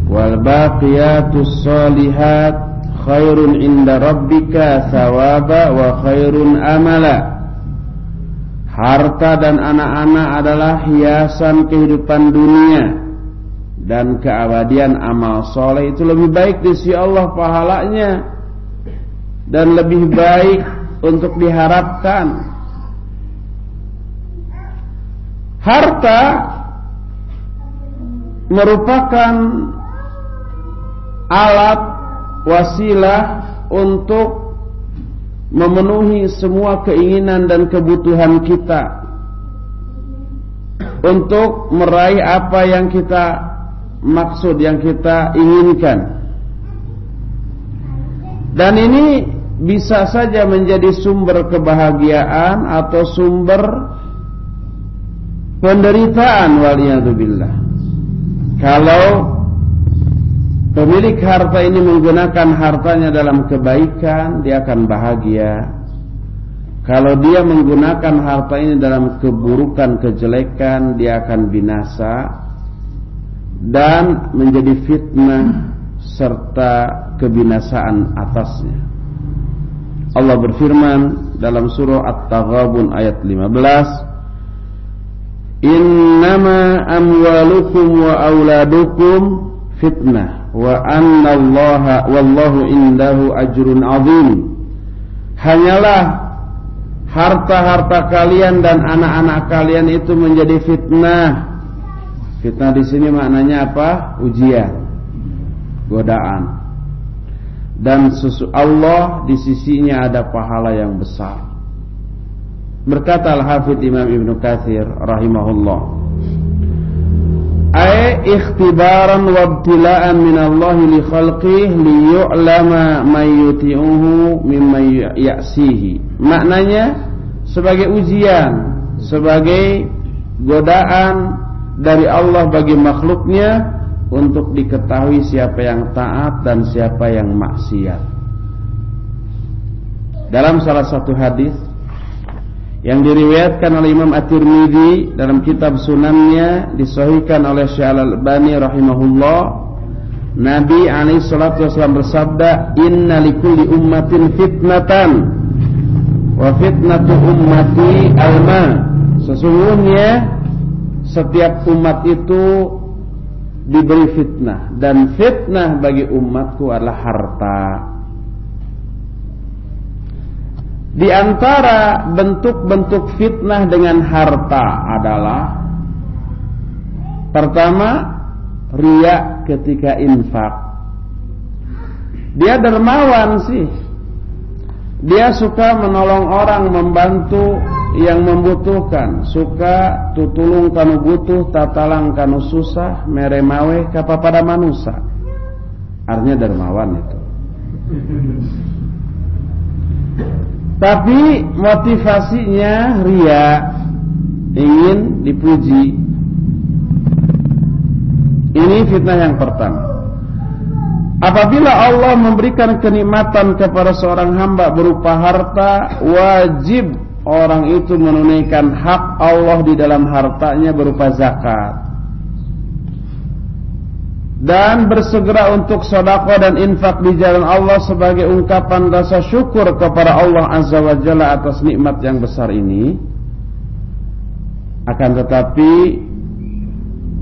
wal baqiyatus shalihat khairun inda rabbika thawaba wa khairun amala. Harta dan anak-anak adalah hiasan kehidupan dunia, dan keabadian amal soleh itu lebih baik di sisi Allah pahalanya, dan lebih baik untuk diharapkan. Harta merupakan alat wasilah untuk memenuhi semua keinginan dan kebutuhan kita, untuk meraih apa yang kita maksud, yang kita inginkan. Dan ini bisa saja menjadi sumber kebahagiaan atau sumber penderitaan, waliyadzubillah. Kalau pemilik harta ini menggunakan hartanya dalam kebaikan, dia akan bahagia. Kalau dia menggunakan harta ini dalam keburukan, kejelekan, dia akan binasa dan menjadi fitnah serta kebinasaan atasnya. Allah berfirman dalam surah At-Taghabun ayat 15, Innama amwalukum wa auladukum fitnah wa annallaha wallahu indahu ajrun azim. Hanyalah harta-harta kalian dan anak-anak kalian itu menjadi fitnah. Fitnah di sini maknanya apa? Ujian, godaan. Dan Allah di sisinya ada pahala yang besar. Berkata Al-Hafidz Imam Ibnu Katsir rahimahullah, ay ikhtibaran wa ibtila'an min Allah li khalqihi li yu'lama man yuti'uhu mimman ya'sihi. Maknanya sebagai ujian, sebagai godaan dari Allah bagi makhluknya untuk diketahui siapa yang taat dan siapa yang maksiat. Dalam salah satu hadis yang diriwayatkan oleh Imam At-Tirmidzi dalam kitab Sunannya, disahihkan oleh Syekh Al-Albani rahimahullah, Nabi alaihi salatu wasallam bersabda, "Inna likulli ummatin fitnatan wa fitnatu ummati al-ma." Sesungguhnya setiap umat itu diberi fitnah, dan fitnah bagi umatku adalah harta. Di antara bentuk-bentuk fitnah dengan harta adalah, pertama, riya ketika infak. Dia dermawan sih, dia suka menolong orang, membantu yang membutuhkan, suka tutulung kanu butuh, tatalang kanu susah, mere mawe kapapada manusia. Artinya dermawan itu. Tapi motivasinya ria, ingin dipuji. Ini fitnah yang pertama. Apabila Allah memberikan kenikmatan kepada seorang hamba berupa harta, wajib orang itu menunaikan hak Allah di dalam hartanya berupa zakat. Dan bersegera untuk sedekah dan infak di jalan Allah sebagai ungkapan rasa syukur kepada Allah Azza wa Jalla atas nikmat yang besar ini. Akan tetapi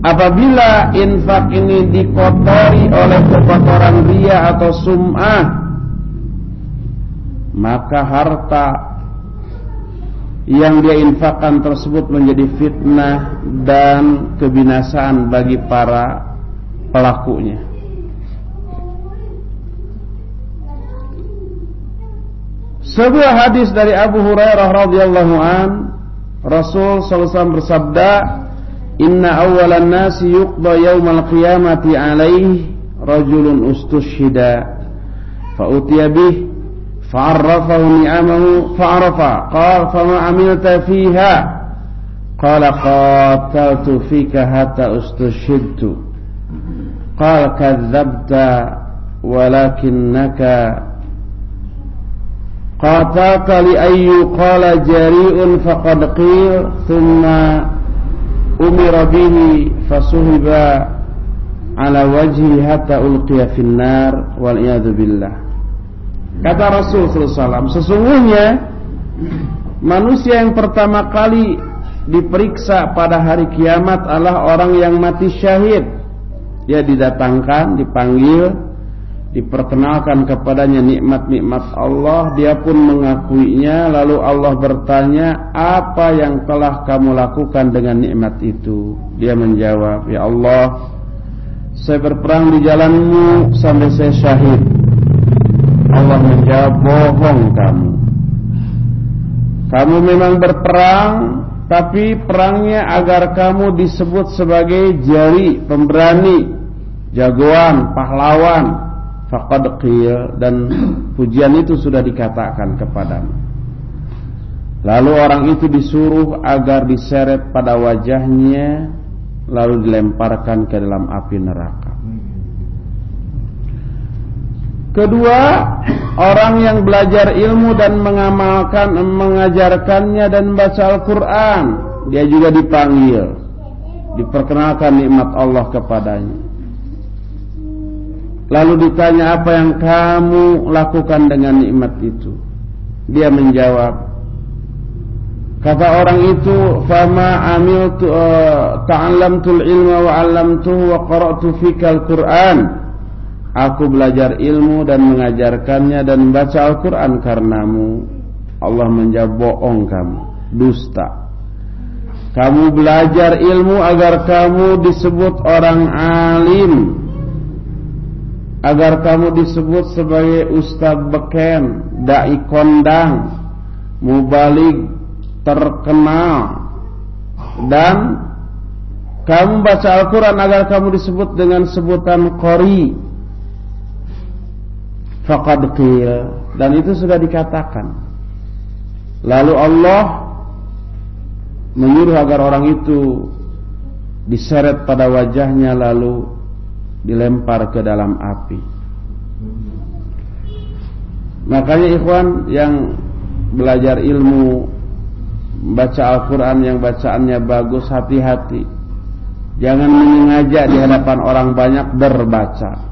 apabila infak ini dikotori oleh kekotoran riya atau sum'ah, maka harta yang dia infakkan tersebut menjadi fitnah dan kebinasaan bagi para pelakunya. Sebuah hadis dari Abu Hurairah radhiyallahu an, Rasul sallallahu alaihi wasallam bersabda, "Inna awwalan nasi yuqda yaumal qiyamati alaihi rajulun ustushhida fa utiya bih fa'arrafahu ni'amahu fa'arafa qala fama amilta fiha qala qataltu fika hatta ustushhidtu qala kadzabta walakinnaka qatalta li ayyu qala jari'un faqad qil thumma umira bihi fasuhiba ala wajhi hatta ulqiya finnar wal iyadu billah." Kata Rasul sallallahu alaihi wasallam, sesungguhnya manusia yang pertama kali diperiksa pada hari kiamat adalah orang yang mati syahid. Dia didatangkan, dipanggil, diperkenalkan kepadanya nikmat-nikmat Allah, dia pun mengakuinya, lalu Allah bertanya, "Apa yang telah kamu lakukan dengan nikmat itu?" Dia menjawab, "Ya Allah, saya berperang di jalan-Mu sampai saya syahid." Allah menjawab, "Bohong kamu. Kamu memang berperang, tapi perangnya agar kamu disebut sebagai jari, pemberani, jagoan, pahlawan. Faqad qil, dan pujian itu sudah dikatakan kepadamu." Lalu orang itu disuruh agar diseret pada wajahnya, lalu dilemparkan ke dalam api neraka. Kedua, orang yang belajar ilmu dan mengamalkan, mengajarkannya dan membaca Al-Quran, dia juga dipanggil, diperkenalkan nikmat Allah kepadanya. Lalu ditanya, "Apa yang kamu lakukan dengan nikmat itu?" Dia menjawab, kata orang itu, "Fama amiltu ta'allamtul ilma wa 'allamtuhu wa qara'tu fikal Qur'an." Aku belajar ilmu dan mengajarkannya dan membaca Al-Quran karenamu. Allah menjawab, "Bohong kamu, dusta. Kamu belajar ilmu agar kamu disebut orang alim, agar kamu disebut sebagai ustaz beken, dai kondang, mubalig terkenal, dan kamu baca Al-Quran agar kamu disebut dengan sebutan qari." Faqad qil, dan itu sudah dikatakan. Lalu Allah menyuruh agar orang itu diseret pada wajahnya lalu dilempar ke dalam api. Makanya ikhwan yang belajar ilmu, baca Al-Quran yang bacaannya bagus, hati-hati. Jangan menyengaja di hadapan orang banyak berbaca.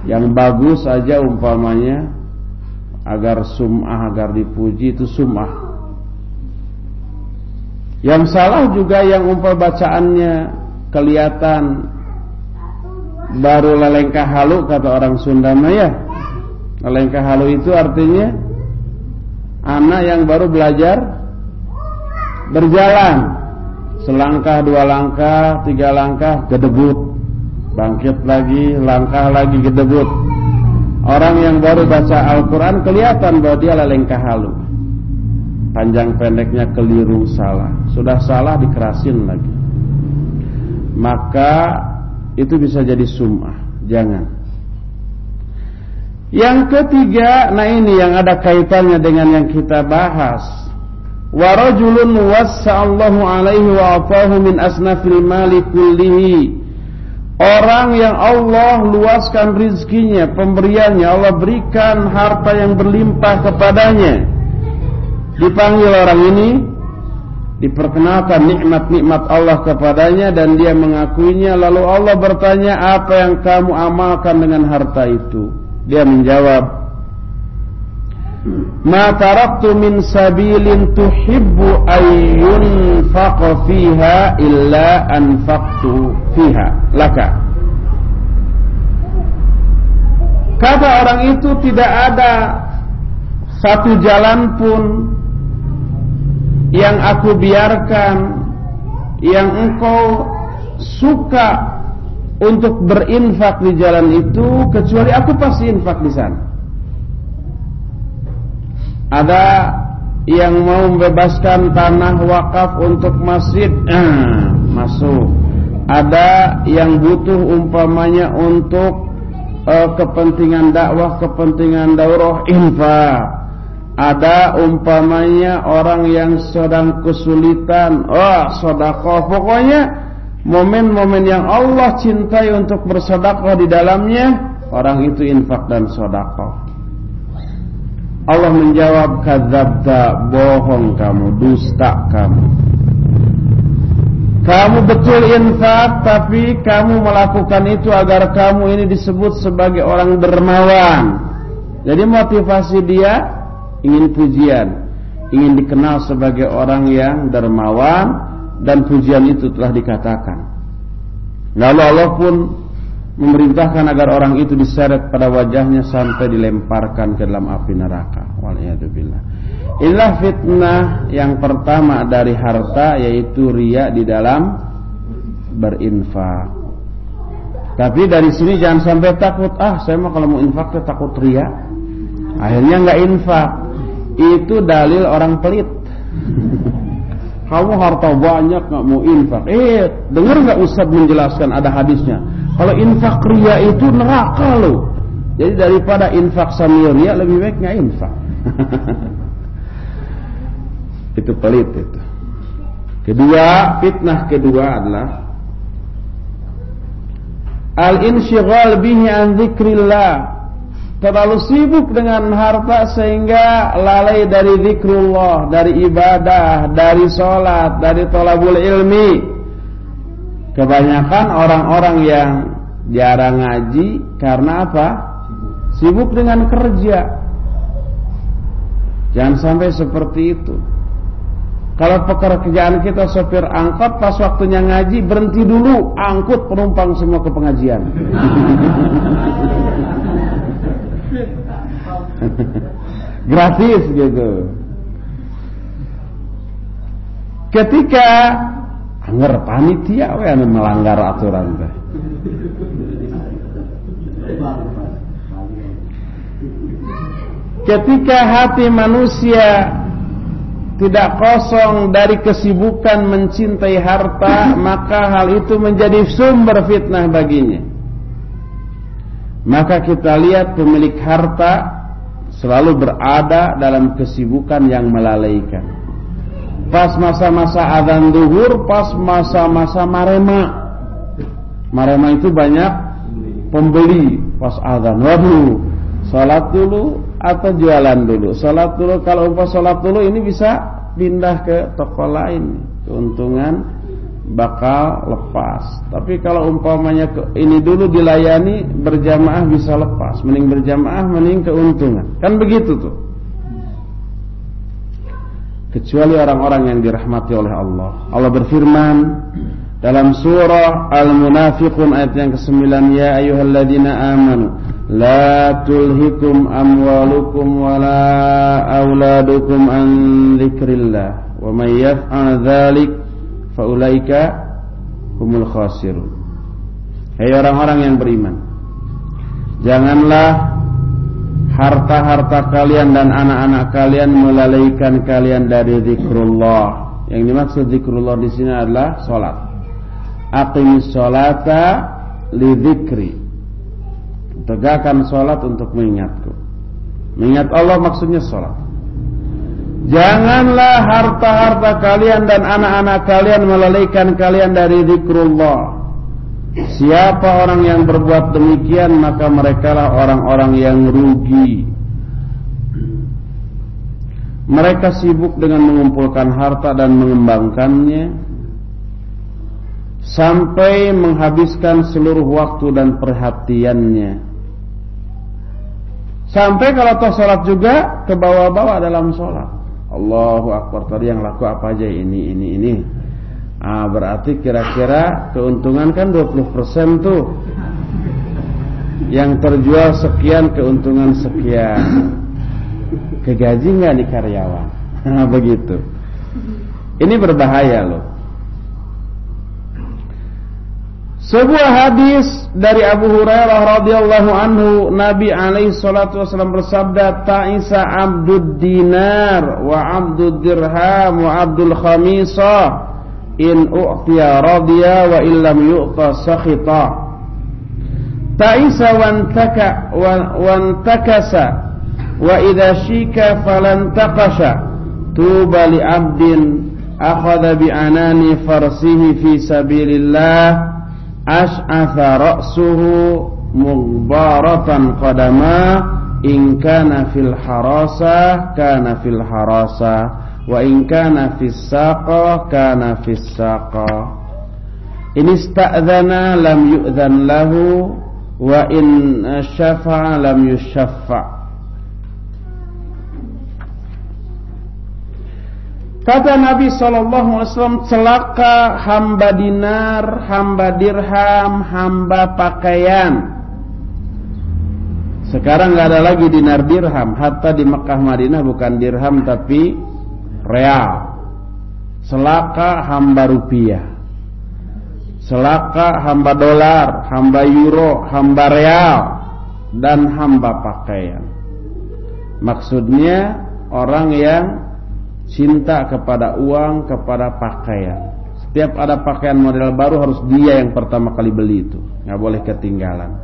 Yang bagus saja umpamanya agar sum'ah, agar dipuji, itu sum'ah. Yang salah juga yang bacaannya kelihatan baru lelengkah halu, kata orang Sunda ya. Lelengkah halu itu artinya anak yang baru belajar berjalan, selangkah, dua langkah, tiga langkah, gedebut, bangkit lagi, langkah lagi, gedebut. Orang yang baru baca Al-Quran kelihatan bahwa dia lelengkah halu. panjang pendeknya keliru, salah. Sudah salah dikerasin lagi, maka itu bisa jadi sum'ah. Jangan. Yang ketiga, nah ini yang ada kaitannya dengan yang kita bahas. Wa rajulun wassa'allahu alaihi wa atahu min asnafil mali kullihi. Orang yang Allah luaskan rizkinya, pemberiannya, Allah berikan harta yang berlimpah kepadanya. Dipanggil orang ini, diperkenalkan nikmat-nikmat Allah kepadanya dan dia mengakuinya. Lalu Allah bertanya, apa yang kamu amalkan dengan harta itu? Dia menjawab, ma taraktu min sabilin tuhibbu ayyunfaqa fiha illa anfaqtu fiha laka. Kata orang itu, tidak ada satu jalan pun yang aku biarkan yang engkau suka untuk berinfak di jalan itu, kecuali aku pasti infak di sana. Ada yang mau membebaskan tanah wakaf untuk masjid, masuk. Ada yang butuh umpamanya untuk kepentingan dakwah, kepentingan daurah, infak. Ada umpamanya orang yang sedang kesulitan, sedekah. Pokoknya momen-momen yang Allah cintai untuk bersedekah di dalamnya, orang itu infak dan sedekah. Allah menjawab, kadzabta, bohong kamu, dusta kamu. Kamu betul infak, tapi kamu melakukan itu agar kamu ini disebut sebagai orang dermawan. Jadi motivasi dia ingin pujian, ingin dikenal sebagai orang yang dermawan, dan pujian itu telah dikatakan. Lalu Allah pun memerintahkan agar orang itu diseret pada wajahnya sampai dilemparkan ke dalam api neraka. Waliyadzubillah. Inilah fitnah yang pertama dari harta, yaitu riya di dalam berinfak. Tapi dari sini jangan sampai takut, saya mah kalau mau infak tuh takut riya, akhirnya nggak infak. Itu dalil orang pelit. Kamu harta banyak nggak mau infak. Dengar nggak Ustaz menjelaskan, ada hadisnya. Kalau infak riya itu neraka loh. Jadi daripada infak sambil riya, lebih baik nggak infak. Itu pelit itu. Kedua, fitnah kedua adalah al-insyighal bihi an dzikrillah. Terlalu sibuk dengan harta sehingga lalai dari zikrullah, dari ibadah, dari sholat, dari thalabul ilmi. Kebanyakan orang-orang yang jarang ngaji karena apa? Sibuk dengan kerja. Jangan sampai seperti itu. Kalau pekerjaan kita sopir angkot, pas waktunya ngaji berhenti dulu, angkut penumpang semua ke pengajian. Gratis gitu. Ketika anger panitia anu melanggar aturan teh. Ketika hati manusia tidak kosong dari kesibukan mencintai harta, maka hal itu menjadi sumber fitnah baginya. Maka kita lihat pemilik harta selalu berada dalam kesibukan yang melalaikan. Pas masa-masa adzan zuhur, pas masa-masa marema. Marema itu banyak pembeli pas adzan. Waduh, salat dulu atau jualan dulu. Salat dulu, kalau umpah salat dulu ini bisa pindah ke toko lain, keuntungan bakal lepas. Tapi kalau umpamanya ini dulu dilayani, berjamaah bisa lepas. Mending berjamaah, mending keuntungan. Kan begitu tuh. Kecuali orang-orang yang dirahmati oleh Allah. Allah berfirman dalam surah Al-Munafiqun ayat yang ke-9, ya ayyuhalladzina amanu la tulhikum amwalukum wala auladukum an dzikrillah wa may yaf'al dzalik faulaika humul khasirun. Hai orang-orang yang beriman, janganlah harta-harta kalian dan anak-anak kalian melalaikan kalian dari zikrullah. Yang dimaksud zikrullah di sini adalah salat. Aqimis sholata li dzikri. Tegakkan salat untuk mengingatku. Mengingat Allah maksudnya salat. Janganlah harta-harta kalian dan anak-anak kalian melalaikan kalian dari zikrullah. Siapa orang yang berbuat demikian, maka merekalah orang-orang yang rugi. Mereka sibuk dengan mengumpulkan harta dan mengembangkannya sampai menghabiskan seluruh waktu dan perhatiannya. Sampai kalau toh sholat juga ke bawah-bawah dalam sholat. Allahu Akbar, tadi yang laku apa aja ini. Berarti kira-kira keuntungan kan 20% tuh. Yang terjual sekian, keuntungan sekian. Kegaji nggak di karyawan? Begitu. Ini berbahaya loh. Sebuah hadis dari Abu Hurairah radhiyallahu anhu, Nabi alaihi salatu wasallam bersabda, "Ta'isa 'abdud dinar wa 'abdud dirham wa 'abdul khamisah, in u'tiya radiya wa illam yu'ta sakhita." Ta'isa wantakasa wa idza shika falantaqasha, tuba li 'abdin akhadha bi anani farsihi fi sabilillah, ash'atha ra'suhu mughbaratan qadama, in kana fil harasa kana fil harasa wa in kana fis saqa kana fis saqa, in ista'dzana lam yu'dzan lahu wa in syafa'a lam yusyaffa'. Kata Nabi SAW, celaka hamba dinar, hamba dirham, hamba pakaian. Sekarang gak ada lagi dinar dirham. Hatta di Mekah Madinah bukan dirham tapi real. Celaka hamba rupiah, celaka hamba dolar, hamba euro, hamba real, dan hamba pakaian. Maksudnya orang yang cinta kepada uang, kepada pakaian. Setiap ada pakaian model baru harus dia yang pertama kali beli itu, nggak boleh ketinggalan.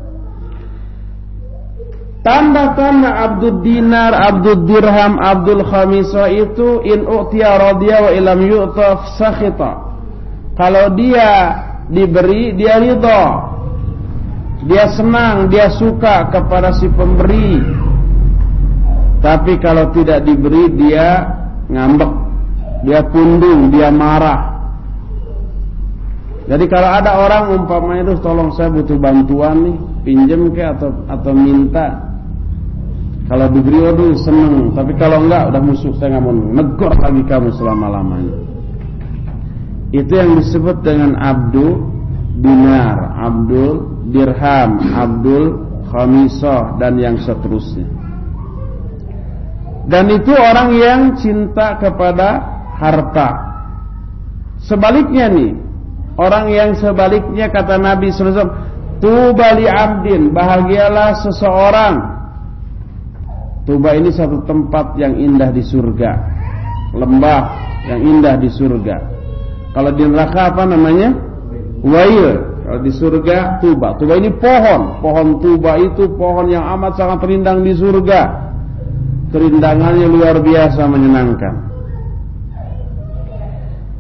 Tanda-tanda abdud dinar, abdud dirham, abdul khamisah itu in u'tiya radiya wa ilam yu'ta sakhita. Kalau dia diberi, dia ridha, dia senang, dia suka kepada si pemberi. Tapi kalau tidak diberi, dia ngambek, dia pundung, dia marah. Jadi kalau ada orang umpamanya itu, tolong saya butuh bantuan nih, pinjem ke atau minta. Kalau diberi, waduh seneng. Tapi kalau enggak, udah musuh, saya nggak mau negor lagi kamu selama-lamanya. Itu yang disebut dengan abdul dinar, abdul dirham, abdul khamisah, dan yang seterusnya. Dan itu orang yang cinta kepada harta. Sebaliknya nih, orang yang sebaliknya, kata Nabi SAW, tuba li abdin, bahagialah seseorang. Tuba ini satu tempat yang indah di surga, lembah yang indah di surga. Kalau di neraka apa namanya? Wail. Kalau di surga tuba. Tuba ini pohon tuba itu pohon yang amat sangat rindang di surga. Kerindangannya luar biasa menyenangkan.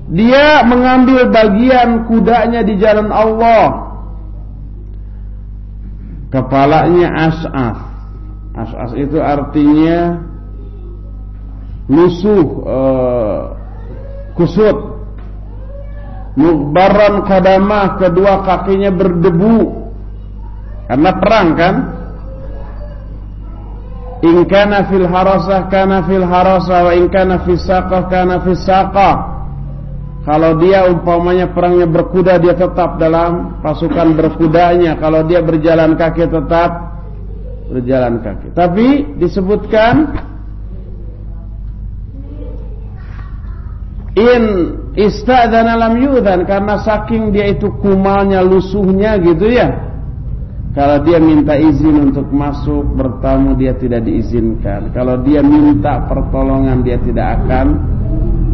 Dia mengambil bagian kudanya di jalan Allah. Kepalanya as'af. As'af itu artinya lusuh, kusut. Mughbaran qadamah, kedua kakinya berdebu karena perang kan. In kana fil harasah kana fil harasah wa in kana fis saqah kana fis saqah. Kalau dia umpamanya perangnya berkuda, dia tetap dalam pasukan berkudanya. Kalau dia berjalan kaki, tetap berjalan kaki. Tapi disebutkan in ista'dzana lam yu'dzan, karena saking dia itu kumalnya, lusuhnya gitu ya. Kalau dia minta izin untuk masuk bertamu, dia tidak diizinkan. Kalau dia minta pertolongan, dia tidak akan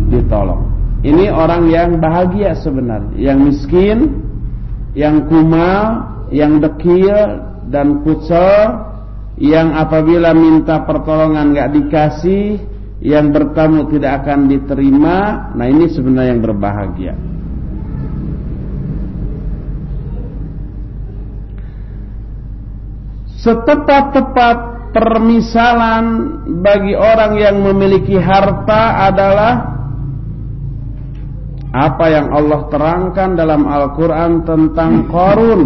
ditolong. Ini orang yang bahagia sebenarnya, yang miskin, yang kumal, yang dekil dan kucel, yang apabila minta pertolongan gak dikasih, yang bertamu tidak akan diterima. Nah, ini sebenarnya yang berbahagia. Setepat-tepat permisalan bagi orang yang memiliki harta adalah apa yang Allah terangkan dalam Al-Quran tentang Qarun.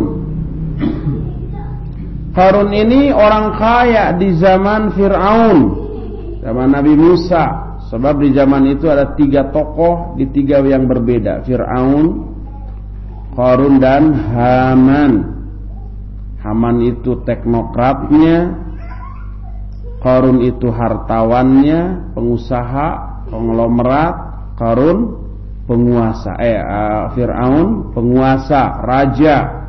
Qarun ini orang kaya di zaman Fir'aun, zaman Nabi Musa. Sebab di zaman itu ada 3 tokoh di 3 yang berbeda: Fir'aun, Qarun, dan Haman. Haman itu teknokratnya, Qarun itu hartawannya, pengusaha, konglomerat. Qarun penguasa, Fir'aun penguasa, raja.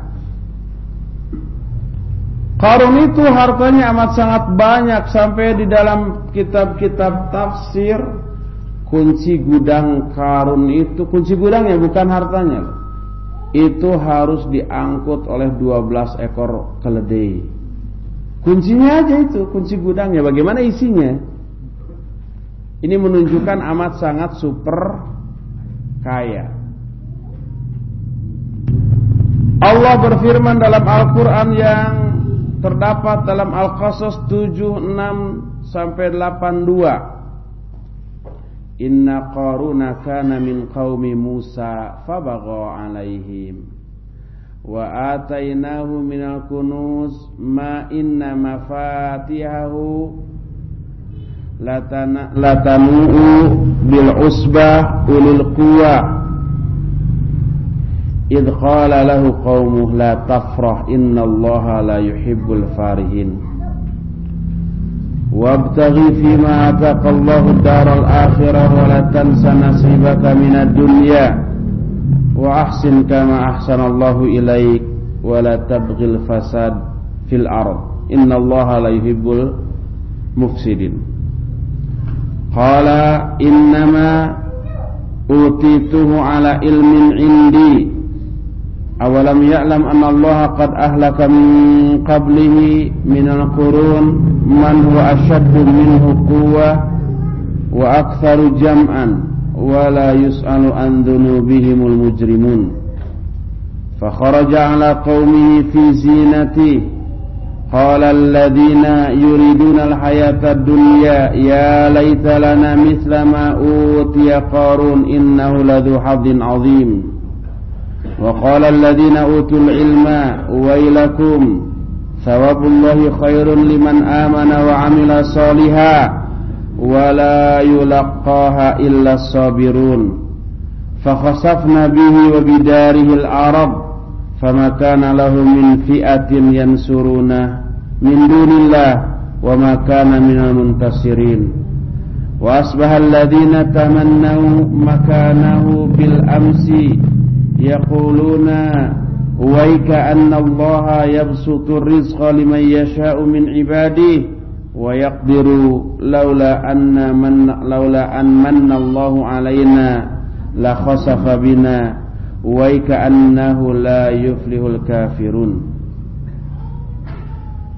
Qarun itu hartanya amat sangat banyak, sampai di dalam kitab-kitab tafsir kunci gudang Qarun itu, kunci gudangnya bukan hartanya, itu harus diangkut oleh 12 ekor keledai. Kuncinya aja itu, kunci gudangnya. Bagaimana isinya? Ini menunjukkan amat sangat super kaya. Allah berfirman dalam Al-Quran yang terdapat dalam Al-Qasas 76-82. Inna Qaruna kana min qaumi Musa fabagha alaihim wa atainahu minal kunuz ma inna mafatihahu latanu bil usbah ulil quwa idh qala lahu qaumuhu la tafrah innallaha la yuhibbul farihin wabtaghi fima ataqallahu daral akhirah wa la tansa nasibaka minad dunya wa ahsin kama ahsanallahu ilaik wa la tabghil fasad fil ard innallaha la yuhibbul mufsidin. Qala innama utituhu ala ilmin indi awalam ya'lam anna allaha qad ahlaka min qablihi minal qurun man huwa ashaddu minhu quwwah wa aktsaru jam'an wa la yus'alu an dhunubihimul mujrimun fa kharaja ala qaumihi fi zinatihi qala alladhina yuriduna alhayata ad-dunya ya laita lana mithla ma utiya qarun innahu ladhu hadin 'azim wa qala alladhina utul ilma wailakum thawabullahi khairun liman amana wa amila saliha wa la yulaqqaha illa sabirun fa khasafna bihi wa bidarihi al-arab fama kana lahu min fi'atin yansuruna min dunillah wa ma kana minal muntasirin wa asbaha alladhina tamannaw makanahu bil amsi yaquluna waika anna allaha yabsutu rizqa liman yasha'u min ibadihi wa yaqdiru laula an manna allahu alaina la khasafa bina waika annahu la yuflihul kafirun.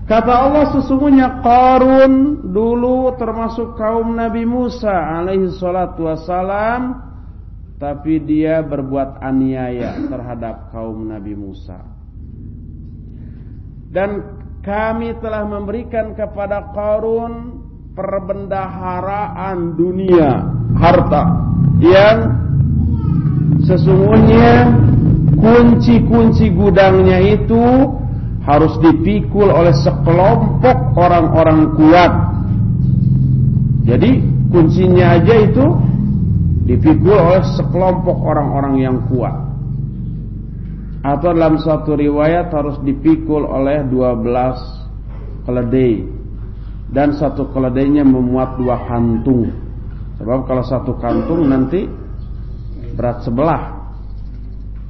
Kata Allah, sesungguhnya Qarun dulu termasuk kaum Nabi Musa alaihi salatu wassalam, tapi dia berbuat aniaya terhadap kaum Nabi Musa. Dan kami telah memberikan kepada Qarun perbendaharaan dunia, harta, yang sesungguhnya kunci-kunci gudangnya itu harus dipikul oleh sekelompok orang-orang kuat. Jadi kuncinya aja itu dipikul oleh sekelompok orang-orang yang kuat. Atau dalam satu riwayat harus dipikul oleh 12 keledai, dan satu keledainya memuat 2 kantung. Sebab kalau satu kantung nanti berat sebelah,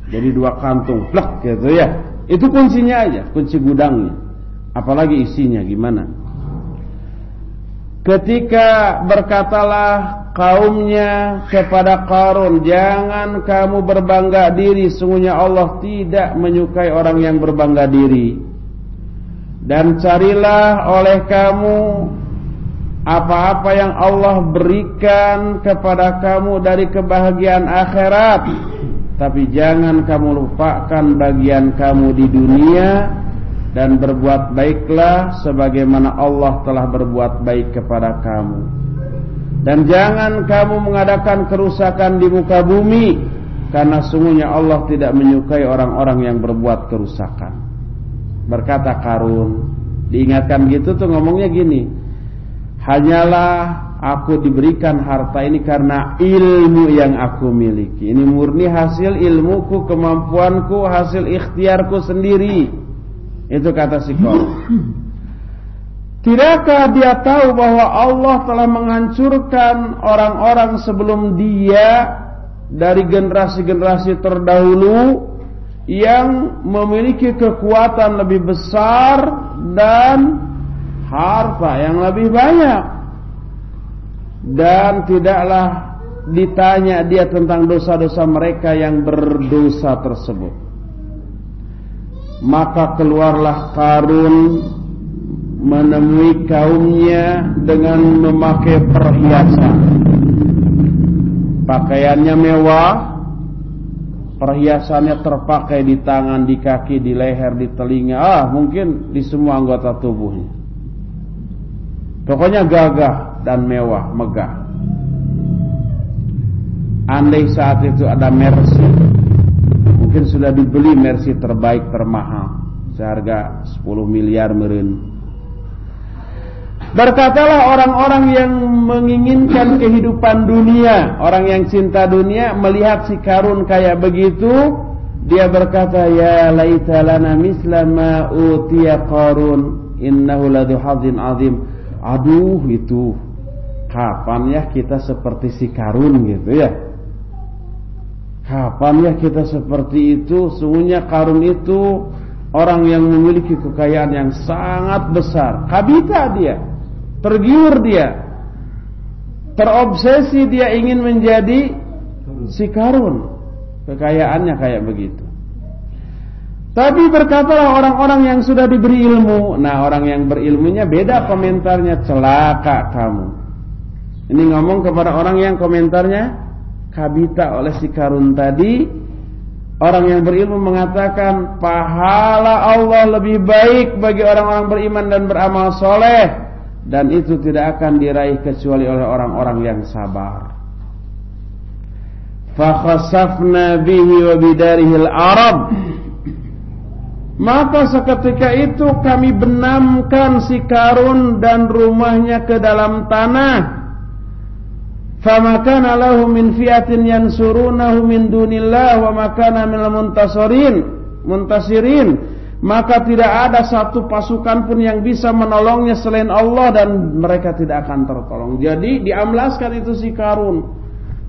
jadi 2 kantung plek gitu ya. Itu kuncinya aja, kunci gudangnya. Apalagi isinya gimana? Ketika berkatalah kaumnya kepada Qarun, jangan kamu berbangga diri, sungguhnya Allah tidak menyukai orang yang berbangga diri. Dan carilah oleh kamu apa-apa yang Allah berikan kepada kamu dari kebahagiaan akhirat, tapi jangan kamu lupakan bagian kamu di dunia, dan berbuat baiklah sebagaimana Allah telah berbuat baik kepada kamu. Dan jangan kamu mengadakan kerusakan di muka bumi, karena sungguhnya Allah tidak menyukai orang-orang yang berbuat kerusakan. Berkata Qarun, diingatkan gitu tuh ngomongnya gini, hanyalah aku diberikan harta ini karena ilmu yang aku miliki. Ini murni hasil ilmuku, kemampuanku, hasil ikhtiarku sendiri. Itu kata si Qarun. Tidakkah dia tahu bahwa Allah telah menghancurkan orang-orang sebelum dia dari generasi-generasi terdahulu yang memiliki kekuatan lebih besar dan harta yang lebih banyak, dan tidaklah ditanya dia tentang dosa-dosa mereka yang berdosa tersebut. Maka keluarlah Qarun menemui kaumnya dengan memakai perhiasan. Pakaiannya mewah, perhiasannya terpakai di tangan, di kaki, di leher, di telinga, mungkin di semua anggota tubuhnya. Pokoknya gagah dan mewah, megah. Andai saat itu ada Mercy, mungkin sudah dibeli Mercy terbaik, termahal, seharga 10 miliar meureun. Berkatalah orang-orang yang menginginkan kehidupan dunia, orang yang cinta dunia, melihat si Qarun kayak begitu, dia berkata, ya laita lana misla ma utiya Qarun innahu ladzu hadzin azim. Aduh, itu kapan ya kita seperti si Qarun gitu ya? Kapan ya kita seperti itu? Sungguhnya Qarun itu orang yang memiliki kekayaan yang sangat besar. Kabita dia, tergiur dia, terobsesi dia ingin menjadi si Qarun. Kekayaannya kayak begitu. Tapi berkatalah orang-orang yang sudah diberi ilmu. Nah, orang yang berilmunya beda komentarnya, celaka kamu. Ini ngomong kepada orang yang komentarnya kabita oleh si Qarun tadi. Orang yang berilmu mengatakan pahala Allah lebih baik bagi orang-orang beriman dan beramal soleh, dan itu tidak akan diraih kecuali oleh orang-orang yang sabar. Fa khasafna bihi wa bidarihi al-arab. Maka seketika itu kami benamkan si Qarun dan rumahnya ke dalam tanah. Fama kana lahu min fi'atin yansurunahu min dunillah wa ma kana minal muntasirin. Maka tidak ada satu pasukan pun yang bisa menolongnya selain Allah, dan mereka tidak akan tertolong. Jadi diamblaskan itu si Qarun,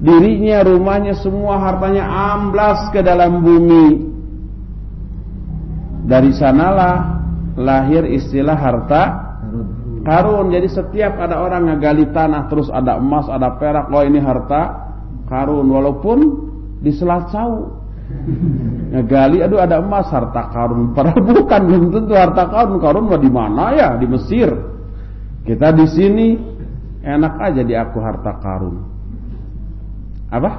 dirinya, rumahnya, semua hartanya amblas ke dalam bumi. Dari sanalah lahir istilah harta Qarun. Jadi setiap ada orang ngegali tanah, terus ada emas, ada perak, oh ini harta Qarun. Walaupun di Selat Sau ngegali, aduh ada emas, harta Qarun. Padahal bukan, belum tentu harta Qarun. Qarun mah di mana ya? Di Mesir. Kita di sini enak aja diaku harta Qarun. Apa?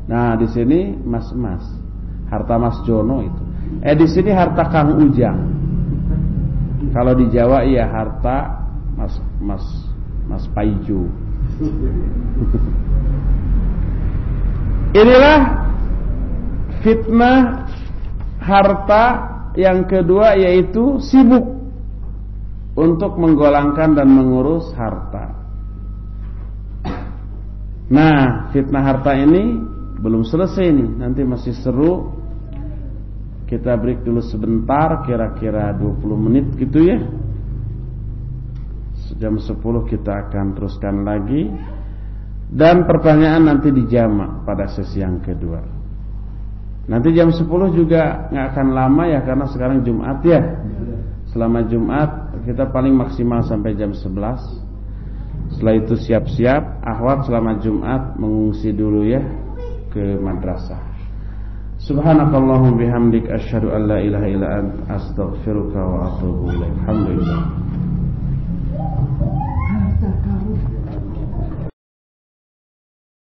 Nah di sini mas-mas, harta Mas Jono itu. Di sini harta Kang Ujang. Kalau di Jawa iya harta Mas Paiju. Inilah fitnah harta yang kedua, yaitu sibuk untuk menggolangkan dan mengurus harta. Nah, fitnah harta ini belum selesai nih, nanti masih seru. Kita break dulu sebentar, kira-kira 20 menit gitu ya. Jam 10 kita akan teruskan lagi. Dan pertanyaan nanti dijamak pada sesi yang kedua. Nanti jam 10 juga nggak akan lama ya, karena sekarang Jumat ya. Selama Jumat kita paling maksimal sampai jam 11. Setelah itu siap-siap, akhwat selama Jumat mengungsi dulu ya ke madrasah. Subhanakallahumma bihamdik asyhadu an la ilaha illa anta astaghfiruka wa atubu ilaik. Alhamdulillah.